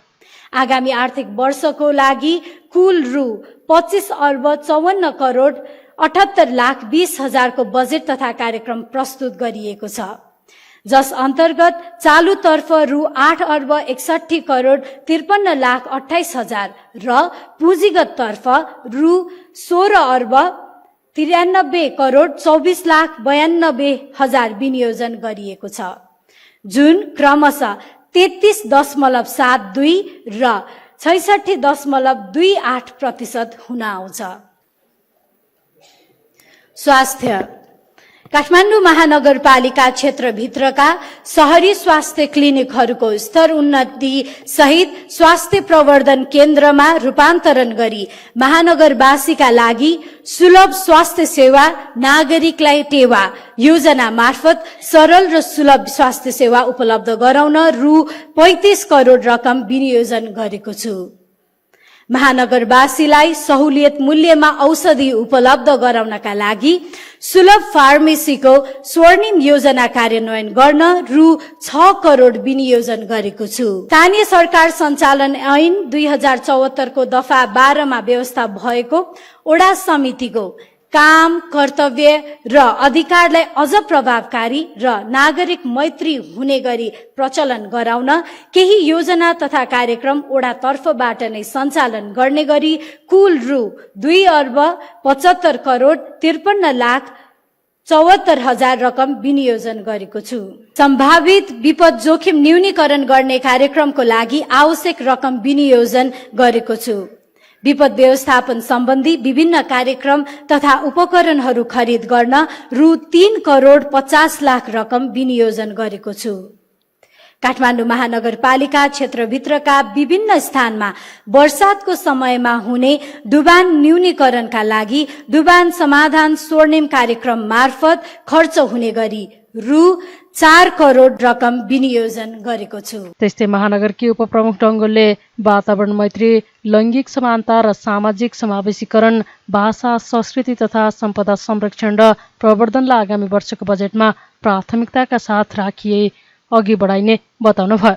आगामी आर्थिक वर्षको लागि कुल रु 25 अर्ब 54 करोड 78 लाख 20 हजारको बजेट तथा कार्यक्रम प्रस्तुत गरिएको छ, जस अन्तर्गत चालुतर्फ रु 8 अर्ब 61 करोड 53 लाख 28 हजार र पुँजीगततर्फ रु 16 अर्ब 93 करोड 24 लाख 92 हजार विनियोजन गरिएको छ, जुन क्रमशः 33.72 र 66.28% हुन आउँछ। स्वास्थ्य। काठमाडौँ महानगरपालिका क्षेत्रभित्रका शहरी स्वास्थ्य क्लिनिकहरूको स्तर उन्नति सहित स्वास्थ्य प्रवर्धन केन्द्रमा रूपान्तरण गरी महानगरवासीका लागि सुलभ स्वास्थ्य सेवा नागरिकलाई टेवा योजना मार्फत सरल र सुलभ स्वास्थ्य सेवा उपलब्ध गराउन रु 35 करोड रकम विनियोजन गरेको छु। महानगरवासीलाई सहुलियत मूल्यमा औषधि उपलब्ध गराउनका लागि सुलभ फार्मेसीको स्वर्णिम योजना कार्यान्वयन गर्न रु 6 करोड विनियोजन गरेको छु। स्थानीय सरकार सञ्चालन ऐन 2074 को दफा 12 मा व्यवस्था भएको ओडा समितिको काम, कर्तव्य र अधिकारलाई अझ प्रभावकारी र नागरिक मैत्री हुने गरी प्रचलन गराउन केही योजना तथा कार्यक्रम ओडा तर्फबाट नै सञ्चालन गर्ने गरी कुल रु 2,75,53,74,000 रकम विनियोजन गरेको छु। सम्भावित विपद जोखिम न्यूनीकरण गर्ने कार्यक्रमको लागि आवश्यक रकम विनियोजन गरेको छु। विपद व्यवस्थापन सम्बन्धी विभिन्न कार्यक्रम तथा उपकरणहरू खरिद गर्न रु 3,50,00,000 रकम विनियोजन गरेको छु। काठमाडौँ महानगरपालिका क्षेत्रभित्रका विभिन्न स्थानमा वर्षातको समयमा हुने डुबान न्यूनीकरणका लागि डुबान समाधान स्वर्णिम कार्यक्रम मार्फत खर्च हुने गरी रु 4 करोड रकम विनियोजन गरेको छु। त्यस्तै महानगरकी उपप्रमुख डङ्गोलले वातावरण मैत्री, लैङ्गिक समानता र सामाजिक समावेशीकरण, भाषा, संस्कृति तथा सम्पदा संरक्षण र प्रवर्धनलाई आगामी वर्षको बजेटमा प्राथमिकताका साथ राखिए अघि बढाइने बताउनुभयो।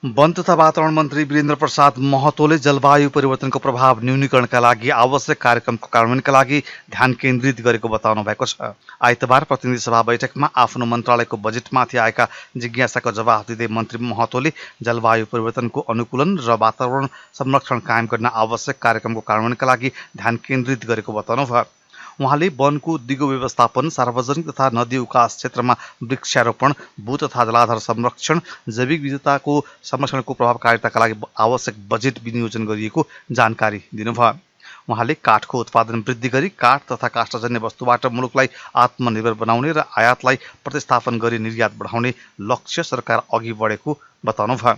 वन तथा वातावरण मन्त्री वीरेन्द्र प्रसाद महतोले जलवायु परिवर्तनको प्रभाव न्यूनीकरणका लागि आवश्यक कार्यक्रमको कार्यान्वयनका लागि ध्यान केन्द्रित गरेको बताउनु भएको छ। आइतबार प्रतिनिधि सभा बैठकमा आफ्नो मन्त्रालयको बजेटमाथि आएका जिज्ञासाको जवाफ दिँदै मन्त्री महतोले जलवायु परिवर्तनको अनुकूलन र वातावरण संरक्षण कायम गर्न आवश्यक कार्यक्रमको कार्यान्वयनका लागि ध्यान केन्द्रित गरेको बताउनुभयो। उहाँले वनको दिगो व्यवस्थापन, सार्वजनिक तथा नदी विकास क्षेत्रमा वृक्षारोपण, भू तथा जलाधार संरक्षण, जैविक विविधताको संरक्षणको प्रभावकारिताका लागि आवश्यक बजेट विनियोजन गरिएको जानकारी दिनुभयो। उहाँले काठको उत्पादन वृद्धि गरी काठ तथा काष्ठजन्य वस्तुबाट मुलुकलाई आत्मनिर्भर बनाउने र आयातलाई प्रतिस्थापन गरी निर्यात बढाउने लक्ष्य सरकार अघि बढेको बताउनुभयो।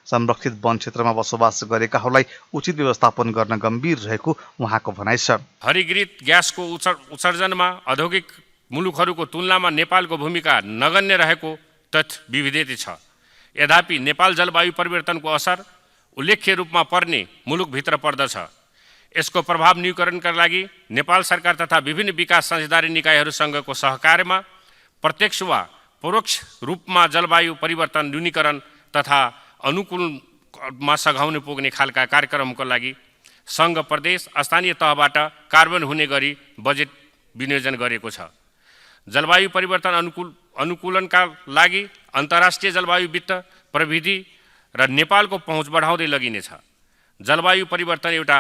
संरक्षित वन क्षेत्रमा बसोबास गरेकाहरूलाई उचित व्यवस्थापन गर्न गम्भीर रहेको उहाँको भनाइ छ। हरिगृत ग्यासको उत्सर्जनमा औद्योगिक मुलुकहरूको तुलनामा नेपालको भूमिका नगण्य रहेको तथ्य विदित छ। यद्यपि नेपाल जलवायु परिवर्तनको असर उल्लेख्य रूपमा पर्ने मुलुकभित्र पर्दछ। यसको प्रभाव न्यूनीकरणका लागि नेपाल सरकार तथा विभिन्न विकास साझेदारी निकायहरूसँगको सहकार्यमा प्रत्यक्ष वा परोक्ष रूपमा जलवायु परिवर्तन न्यूनीकरण तथा अनुकूलमा सघाउन पुग्ने खालका कार्यक्रमको लागि सङ्घ, प्रदेश, स्थानीय तहबाट कार्यान्वयन हुने गरी बजेट विनियोजन गरेको छ। जलवायु परिवर्तन अनुकूलनका लागि अन्तर्राष्ट्रिय जलवायु वित्त प्रविधि र नेपालको पहुँच बढाउँदै लगिनेछ। जलवायु परिवर्तन एउटा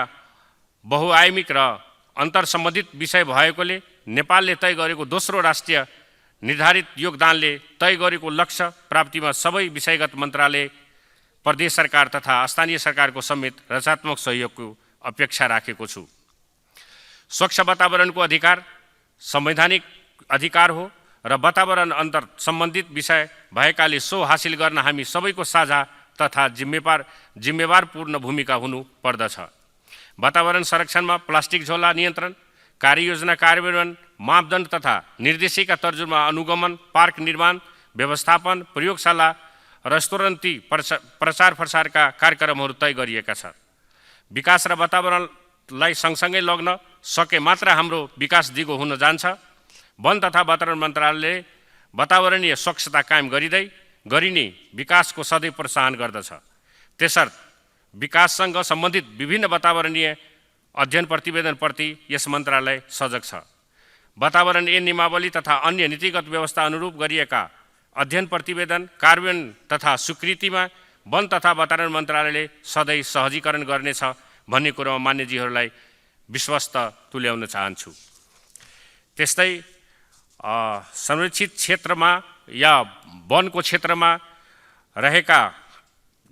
बहुआयामिक र अन्तर्सम्बन्धित विषय भएकोले नेपालले तय गरेको दोस्रो राष्ट्रिय निर्धारित योगदानले तय गरेको लक्ष्य प्राप्तिमा सबै विषयगत मन्त्रालय, प्रदेश सरकार तथा स्थानीय सरकारको समेत रचनात्मक सहयोगको अपेक्षा राखेको छु। स्वच्छ वातावरणको अधिकार संवैधानिक अधिकार हो र वातावरण अन्तर सम्बन्धित विषय भएकाले सो हासिल गर्न हामी सबैको साझा तथा जिम्मेवारपूर्ण भूमिका हुनु पर्दछ। वातावरण संरक्षणमा प्लास्टिक झोला नियन्त्रण, कार्ययोजना कार्यान्वयन, मापदण्ड तथा निर्देशिका तर्जुमा अनुगमन, पार्क निर्माण, व्यवस्थापन, प्रयोगशाला, रेस्टोरेन्टी प्रचार प्रसारका कार्यक्रमहरू तय गरिएका छन्। विकास र वातावरणलाई सँगसँगै लग्न सके मात्र हाम्रो विकास दिगो हुन जान्छ। वन तथा वातावरण मन्त्रालयले वातावरणीय स्वच्छता कायम गरिने विकासको सधैँ प्रोत्साहन गर्दछ। त्यसर्थ विकाससँग सम्बन्धित विभिन्न वातावरणीय अध्ययन प्रतिवेदनप्रति यस मन्त्रालय सजग छ। वातावरणीय नियमावली तथा अन्य नीतिगत व्यवस्था अनुरूप गरिएका अध्ययन प्रतिवेदन कार्यान्वयन तथा स्वीकृतिमा वन तथा वातावरण मन्त्रालयले सधैँ सहजीकरण गर्नेछ भन्ने कुरोमा मान्यजीहरूलाई विश्वस्त तुल्याउन चाहन्छु। त्यस्तै संरक्षित क्षेत्रमा या वनको क्षेत्रमा रहेका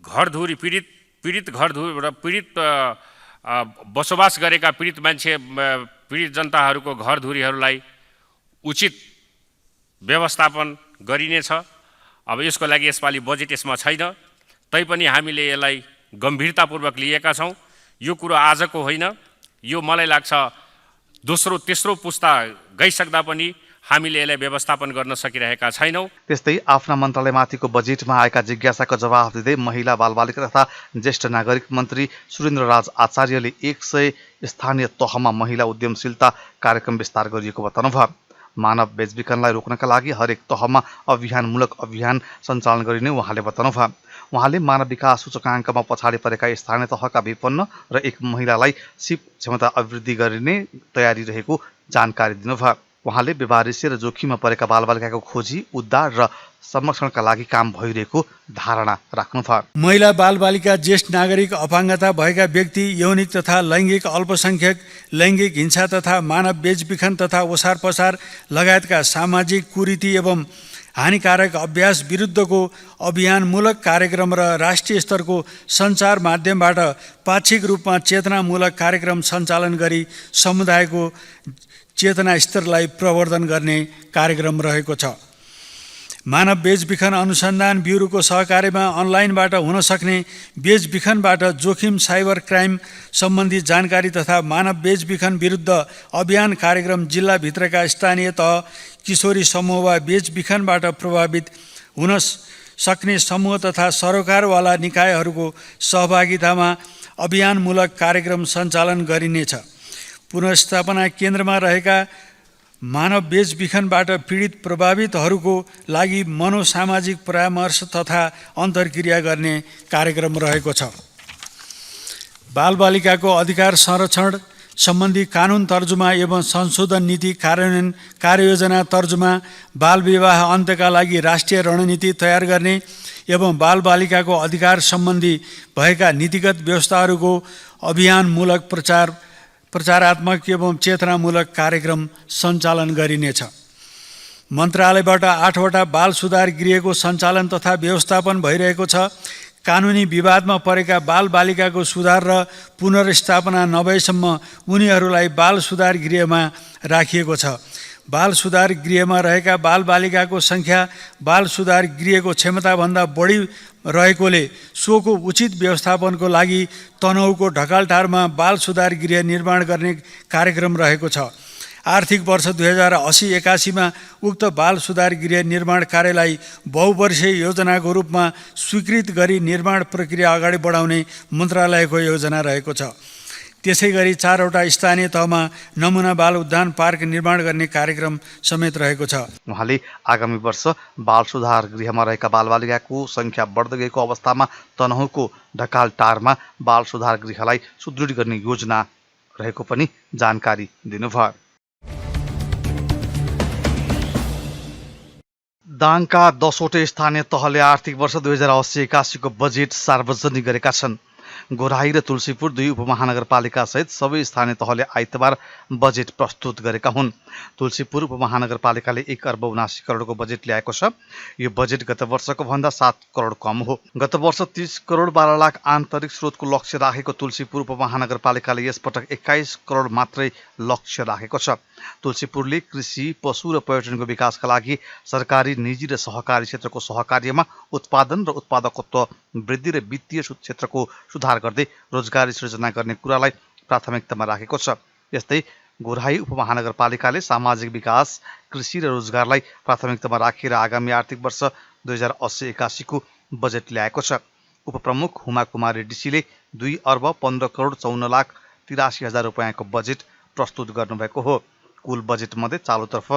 घरधुरी पीडित घरधुरी र पीडित बसोबास गरेका पीडित जनताहरूको घरधुरीहरूलाई उचित व्यवस्थापन गरिनेछ। अब यसको लागि यसपालि बजेट यसमा छैन, तैपनि हामीले यसलाई गम्भीरतापूर्वक लिएका छौँ। यो कुरो आजको होइन, यो मलाई लाग्छ दोस्रो तेस्रो पुस्ता गइसक्दा पनि हामीले यसलाई व्यवस्थापन गर्न सकिरहेका छैनौँ। त्यस्तै आफ्ना मन्त्रालयमाथिको बजेटमा आएका जिज्ञासाको जवाफ दिँदै महिला बालबालिका तथा ज्येष्ठ नागरिक मन्त्री सुरेन्द्रराज आचार्यले 100 स्थानीय तहमा महिला उद्यमशीलता कार्यक्रम विस्तार गरिएको बताउनुभयो। मानव बेचबिखनलाई रोक्नका लागि हरेक तहमा अभियानमूलक अभियान सञ्चालन गरिने उहाँले बताउनुभयो। उहाँले मानव विकास सूचकाङ्कमा पछाडि परेका स्थानीय तहका विपन्न र एक महिलालाई सिप क्षमता अभिवृद्धि गरिने तयारी रहेको जानकारी दिनुभयो। उहाँले बेवारिसे र जोखिममा परेका बालबालिकाको खोजी, उद्धार र संरक्षणका लागि काम भइरहेको धारणा राख्नुभयो। महिला, बालबालिका, ज्येष्ठ नागरिक, अपाङ्गता भएका व्यक्ति, यौनिक तथा लैङ्गिक अल्पसङ्ख्यक, लैङ्गिक हिंसा तथा मानव बेचबिखन तथा ओसार पसार लगायतका सामाजिक कुरीति एवं हानिकारक अभ्यास विरुद्धको अभियानमूलक कार्यक्रम र राष्ट्रिय स्तरको सञ्चार माध्यमबाट पाक्षिक रूपमा चेतनामूलक कार्यक्रम सञ्चालन गरी समुदायको चेतना स्तरलाई प्रवर्धन गर्ने कार्यक्रम रहेको छ। मानव बेचबिखन अनुसन्धान ब्युरोको सहकार्यमा अनलाइनबाट हुन सक्ने बेचबिखनबाट जोखिम साइबर क्राइम सम्बन्धी जानकारी तथा मानव बेचबिखन विरुद्ध अभियान कार्यक्रम जिल्लाभित्रका स्थानीय तह, किशोरी समूह वा बेचबिखनबाट प्रभावित हुन सक्ने समूह तथा सरोकारवाला निकायहरूको सहभागितामा अभियानमूलक कार्यक्रम सञ्चालन गरिनेछ। पुनर्स्थापना केन्द्रमा रहेका मानव बेचबिखनबाट पीडित प्रभावितहरूको लागि मनोसामाजिक परामर्श तथा अन्तर्क्रिया गर्ने कार्यक्रम रहेको छ। बालबालिकाको अधिकार संरक्षण सम्बन्धी कानुन तर्जुमा एवं संशोधन नीति कार्यान्वयन कार्ययोजना तर्जुमा, बालविवाह अन्त्यका लागि राष्ट्रिय रणनीति तयार गर्ने एवं बालबालिकाको अधिकार सम्बन्धी भएका नीतिगत व्यवस्थाहरूको अभियानमूलक प्रचारात्मक एवं चेतनामूलक कार्यक्रम सञ्चालन गरिनेछ। मन्त्रालयबाट 8वटा बाल सुधार गृहको सञ्चालन तथा व्यवस्थापन भइरहेको छ। कानुनी विवादमा परेका बालबालिकाको सुधार र पुनर्स्थापना नभएसम्म उनीहरूलाई बाल सुधार गृहमा राखिएको छ। बाल सुधार गृहमा रहेका बालबालिकाको सङ्ख्या बाल सुधार गृहको क्षमताभन्दा बढी रहेकोले सोको उचित व्यवस्थापनको लागि तनहुको ढकालटारमा बाल सुधार गृह निर्माण गर्ने कार्यक्रम रहेको छ। आर्थिक वर्ष 2080-81 उक्त बाल सुधार गृह निर्माण कार्यलाई बहुवर्षीय योजनाको रूपमा स्वीकृत गरी निर्माण प्रक्रिया अगाडि बढाउने मन्त्रालयको योजना रहेको छ। त्यसै गरी 4वटा स्थानीय तहमा नमुना बाल उद्यान पार्क निर्माण गर्ने कार्यक्रम समेत रहेको छ। उहाँले आगामी वर्ष बाल सुधार गृहमा रहेका बालबालिकाको सङ्ख्या बढ्दै गएको अवस्थामा तनहुको ढकालटारमा बाल सुधार गृहलाई सुदृढ गर्ने योजना रहेको पनि जानकारी दिनुभयो। दाङका 10वटै स्थानीय तहले आर्थिक वर्ष 2080-81 को बजेट सार्वजनिक गरेका छन्। गोराई र तुलसीपुर 2 उपमहानगरपालिका सहित सबै स्थानीय तहले आइतबार बजेट प्रस्तुत गरेका हुन्। तुलसीपुर उपमहानगरपालिकाले 1 अर्ब 79 करोडको बजेट ल्याएको छ। यो बजेट गत वर्षको भन्दा 7 करोड कम हो। गत वर्ष 30 करोड 12 लाख आन्तरिक स्रोतको लक्ष्य राखेको तुलसीपुर उपमहानगरपालिकाले यसपटक 21 करोड मात्रै लक्ष्य राखेको छ। तुलसीपुरले कृषि, पशु र पर्यटनको विकासका लागि सरकारी, निजी र सहकारी क्षेत्रको सहकार्यमा उत्पादन र उत्पादकत्व वृद्धि र वित्तीय क्षेत्रको सुधार गर्दै रोजगारी सृजना गर्ने कुरालाई प्राथमिकतामा राखेको छ। यस्तै गोराई उपमहानगरपालिकाले सामाजिक विकास, कृषि र रोजगारलाई प्राथमिकतामा राखेर आगामी आर्थिक वर्ष 2080-81 को बजेट ल्याएको छ। उपप्रमुख हुमा कुमारी डीसीले 2 अर्ब 15 करोड 54 लाख 83 हजार रुपैयाँको बजेट प्रस्तुत गर्नुभएको हो। कुल बजेटमध्ये चालुतर्फ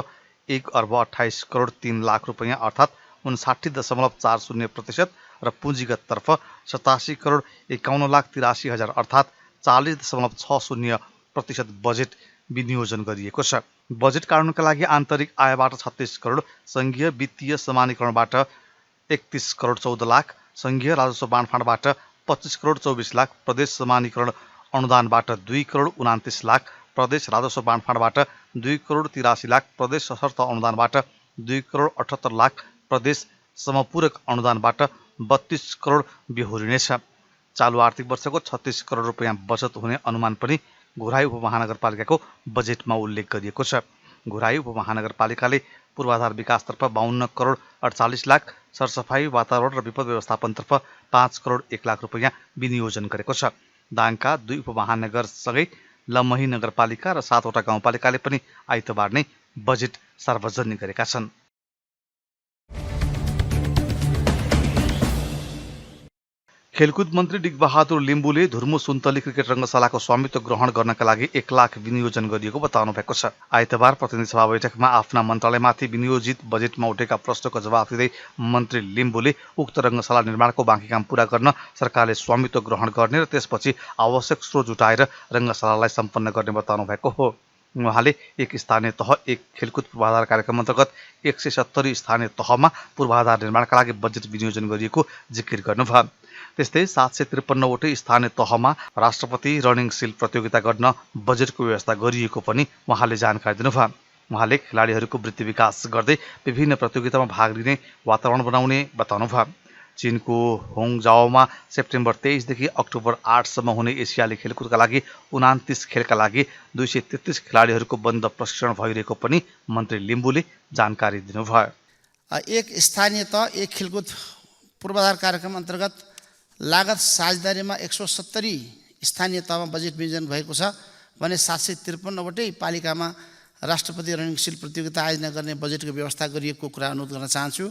1 अर्ब 28 करोड 3 लाख रुपैयाँ अर्थात् 59.40% र पुँजीगततर्फ 87 करोड 51 लाख 83 हजार अर्थात् 40.60% बजेट विनियोजन गरिएको छ। बजेट कानुनका लागि आन्तरिक आयबाट 36 करोड, सङ्घीय वित्तीय समानीकरणबाट 31 करोड 14 लाख, सङ्घीय राजस्व बाँडफाँडबाट 25 करोड 24 लाख, प्रदेश समानीकरण अनुदानबाट 2 करोड 29 लाख, प्रदेश राजस्व बाँडफाँडबाट 2 करोड 83 लाख, प्रदेश सशर्त अनुदानबाट 2 करोड 78 लाख, प्रदेश समपूरक अनुदानबाट 32 करोड बेहोरिनेछ। चालु आर्थिक वर्षको 36 करोड रुपैयाँ बचत हुने अनुमान पनि घोराई उपमहानगरपालिकाको बजेटमा उल्लेख गरिएको छ। घोराई उपमहानगरपालिकाले पूर्वाधार विकासतर्फ 52 करोड 48 लाख, सरसफाई, वातावरण र विपद व्यवस्थापनतर्फ 5 करोड 1 लाख रुपैयाँ विनियोजन गरेको छ। दाङका 2 उपमहानगरसँगै लमही नगरपालिका र 7वटा गाउँपालिकाले पनि आइतबार नै बजेट सार्वजनिक गरेका छन्। खेलकुद मन्त्री डिकबहादुर लिम्बुले धुर्मु सुन्तली क्रिकेट रङ्गशालाको स्वामित्व ग्रहण गर्नका लागि 1 लाख विनियोजन गरिएको बताउनु भएको छ। आइतबार प्रतिनिधि सभा बैठकमा आफ्ना मन्त्रालयमाथि विनियोजित बजेटमा उठेका प्रश्नको जवाफ दिँदै मन्त्री लिम्बुले उक्त रङ्गशाला निर्माणको बाँकी काम पूरा गर्न सरकारले स्वामित्व ग्रहण गर्ने र त्यसपछि आवश्यक स्रोत जुटाएर रङ्गशालालाई सम्पन्न गर्ने बताउनु भएको हो। उहाँले एक स्थानीय तह एक खेलकुद पूर्वाधार कार्यक्रम अन्तर्गत 170 स्थानीय तहमा पूर्वाधार निर्माणका लागि बजेट विनियोजन गरिएको जिकिर गर्नुभयो। त्यस्तै 753 वटै स्थानीय तहमा राष्ट्रपति रनिङ सिल प्रतियोगिता गर्न बजेटको व्यवस्था गरिएको पनि उहाँले जानकारी दिनुभयो। उहाँले खेलाडीहरूको वृत्ति विकास गर्दै विभिन्न प्रतियोगितामा भाग लिने वातावरण बनाउने बताउनुभयो। चीनको होङजाओमा सेप्टेम्बर 23 देखि अक्टोबर 8 सम्म हुने एसियाली खेलकुदका लागि 29 खेलका लागि 233 खेलाडीहरूको बन्द प्रशिक्षण भइरहेको पनि मन्त्री लिम्बुले जानकारी दिनुभयो। एक स्थानीय तह एक खेलकुद पूर्वाधार कार्यक्रम अन्तर्गत लागत साझेदारीमा 170 स्थानीय तहमा बजेट विनियोजन भएको छ भने 753 वटै पालिकामा राष्ट्रपति रनिङ सिल प्रतियोगिता आयोजना गर्ने बजेटको व्यवस्था गरिएको कुरा अनुरोध गर्न चाहन्छु।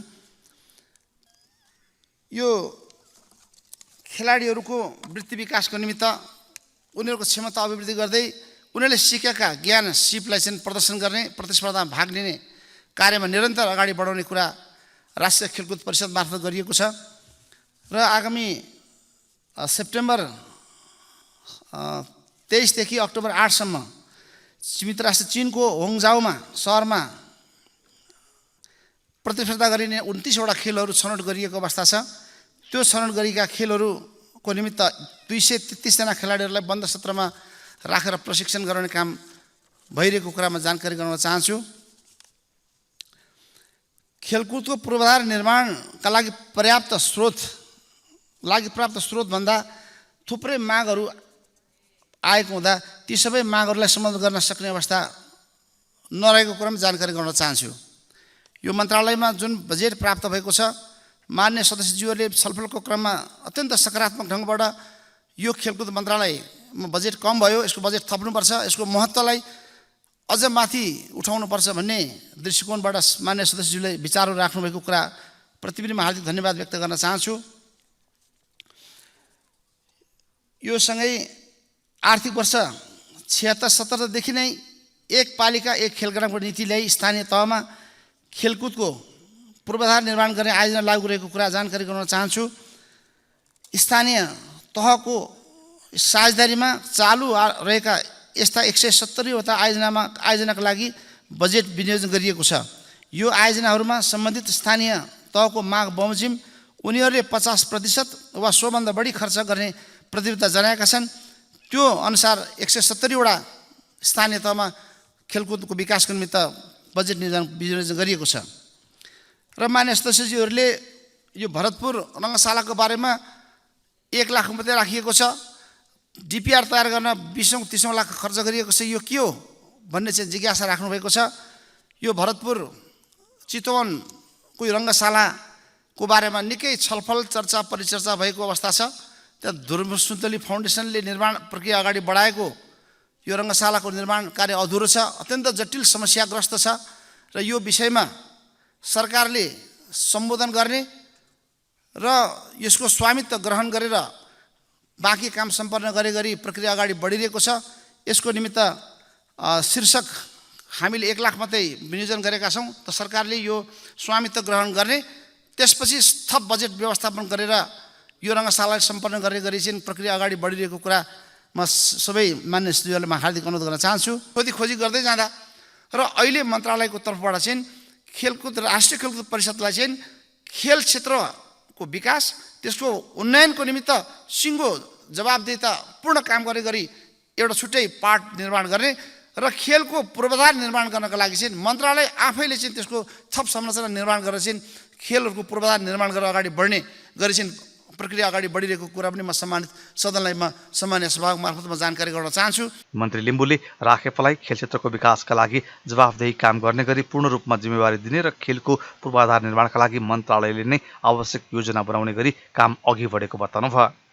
यो खेलाडीहरूको वृत्ति विकासको निमित्त उनीहरूको क्षमता अभिवृद्धि गर्दै उनीहरूले सिकेका ज्ञान सिपलाई चाहिँ प्रदर्शन गर्ने प्रतिस्पर्धामा भाग लिने कार्यमा निरन्तर अगाडि बढाउने कुरा राष्ट्रिय खेलकुद परिषद मार्फत गरिएको छ र आगामी सेप्टेम्बर 23 देखि अक्टोबर 8 सम्म संयुक्त राष्ट्र चीनको होङजाओमा शहरमा प्रतिस्पर्धा गरिने 29 वटा खेलहरू छनौट गरिएको अवस्था छ। त्यो छनौट गरिएका खेलहरूको निमित्त 233 जना खेलाडीहरूलाई बन्द सत्रमा राखेर प्रशिक्षण गराउने काम भइरहेको कुरामा जानकारी गराउन चाहन्छु। खेलकुदको पूर्वाधार निर्माणका लागि पर्याप्त स्रोतभन्दा थुप्रै मागहरू आएको हुँदा ती सबै मागहरूलाई सम्बोधन गर्न सक्ने अवस्था नरहेको कुरामा जानकारी गराउन चाहन्छु। यो मन्त्रालयमा जुन बजेट प्राप्त भएको छ मान्य सदस्यज्यूहरूले छलफलको क्रममा अत्यन्त सकारात्मक ढङ्गबाट यो खेलकुद मन्त्रालयमा बजेट कम भयो, यसको बजेट थप्नुपर्छ, यसको महत्त्वलाई अझ माथि उठाउनुपर्छ भन्ने दृष्टिकोणबाट मान्य सदस्यज्यूले विचारहरू राख्नुभएको कुरा प्रति पनि म हार्दिक धन्यवाद व्यक्त गर्न चाहन्छु। यो सँगै आर्थिक वर्ष 76-77 देखि नै एक पालिका एक खेलग्रामको नीति ल्याई स्थानीय तहमा खेलकुदको पूर्वाधार निर्माण गर्ने आयोजना लागू रहेको कुरा जानकारी गराउन चाहन्छु। स्थानीय तहको साझेदारीमा चालु रहेका यस्ता 170 वटा आयोजनाका लागि बजेट विनियोजन गरिएको छ। यो आयोजनाहरूमा सम्बन्धित स्थानीय तहको माग बमोजिम उनीहरूले 50% वा सोभन्दा बढी खर्च गर्ने प्रतिबद्धता जनाएका छन्। त्यो अनुसार 170 वटा स्थानीय तहमा खेलकुदको विकासको निमित्त बजेट विनियोजन गरिएको छ र मान्य सदस्यज्यूहरूले यो भरतपुर रङ्गशालाको बारेमा 1 लाख मात्रै राखिएको छ। डिपिआर तयार गर्न 20-30 लाख खर्च गरिएको छ। यो के हो भन्ने चाहिँ जिज्ञासा राख्नुभएको छ। यो भरतपुर चितवनको रङ्गशालाको बारेमा निकै छलफल चर्चा परिचर्चा भएको अवस्था छ। त्यहाँ धुर्मु सुन्तली फाउन्डेसनले निर्माण प्रक्रिया अगाडि बढाएको यो रङ्गशालाको निर्माण कार्य अधुरो छ, अत्यन्त जटिल समस्याग्रस्त छ र यो विषयमा सरकारले सम्बोधन गर्ने र यसको स्वामित्व ग्रहण गरेर बाँकी काम सम्पन्न गरी प्रक्रिया अगाडि बढिरहेको छ। यसको निमित्त शीर्षक हामीले 1 लाख मात्रै विनियोजन गरेका छौँ त सरकारले यो स्वामित्व ग्रहण गर्ने त्यसपछि थप बजेट व्यवस्थापन गरेर यो रङ्गशालालाई सम्पन्न गर्ने गरी चाहिँ प्रक्रिया अगाडि बढिरहेको कुरा म सबै मान्य सदस्यहरूलाई हार्दिक अनुरोध गर्न चाहन्छु। खोजी गर्दै जाँदा र अहिले मन्त्रालयको तर्फबाट चाहिँ राष्ट्रिय खेलकुद परिषदलाई चाहिँ खेल क्षेत्रको विकास त्यसको उन्नयनको निमित्त सिङ्गो जवाबदेहितापूर्ण काम गरी एउटा छुट्टै पार्ट निर्माण गर्ने र खेलको पूर्वाधार निर्माण गर्नका लागि चाहिँ मन्त्रालय आफैले चाहिँ त्यसको थप संरचना निर्माण गरेर चाहिँ खेलहरूको पूर्वाधार निर्माण गरेर अगाडि बढ्ने गरी चाहिँ प्रक्रिया अगाडि बढिरहेको कुरा पनि म सम्मानित सदनलाई सामान्य सभा मार्फत जानकारी गराउन चाहन्छु। मन्त्री लिम्बुले राखेपलाई खेल क्षेत्रको विकासका लागि जवाफदेही काम गर्ने गरी पूर्ण रूपमा जिम्मेवारी दिने र खेलको पूर्वाधार निर्माणका लागि मन्त्रालयले नै आवश्यक योजना बनाउने गरी काम अघि बढेको बताउनुभयो।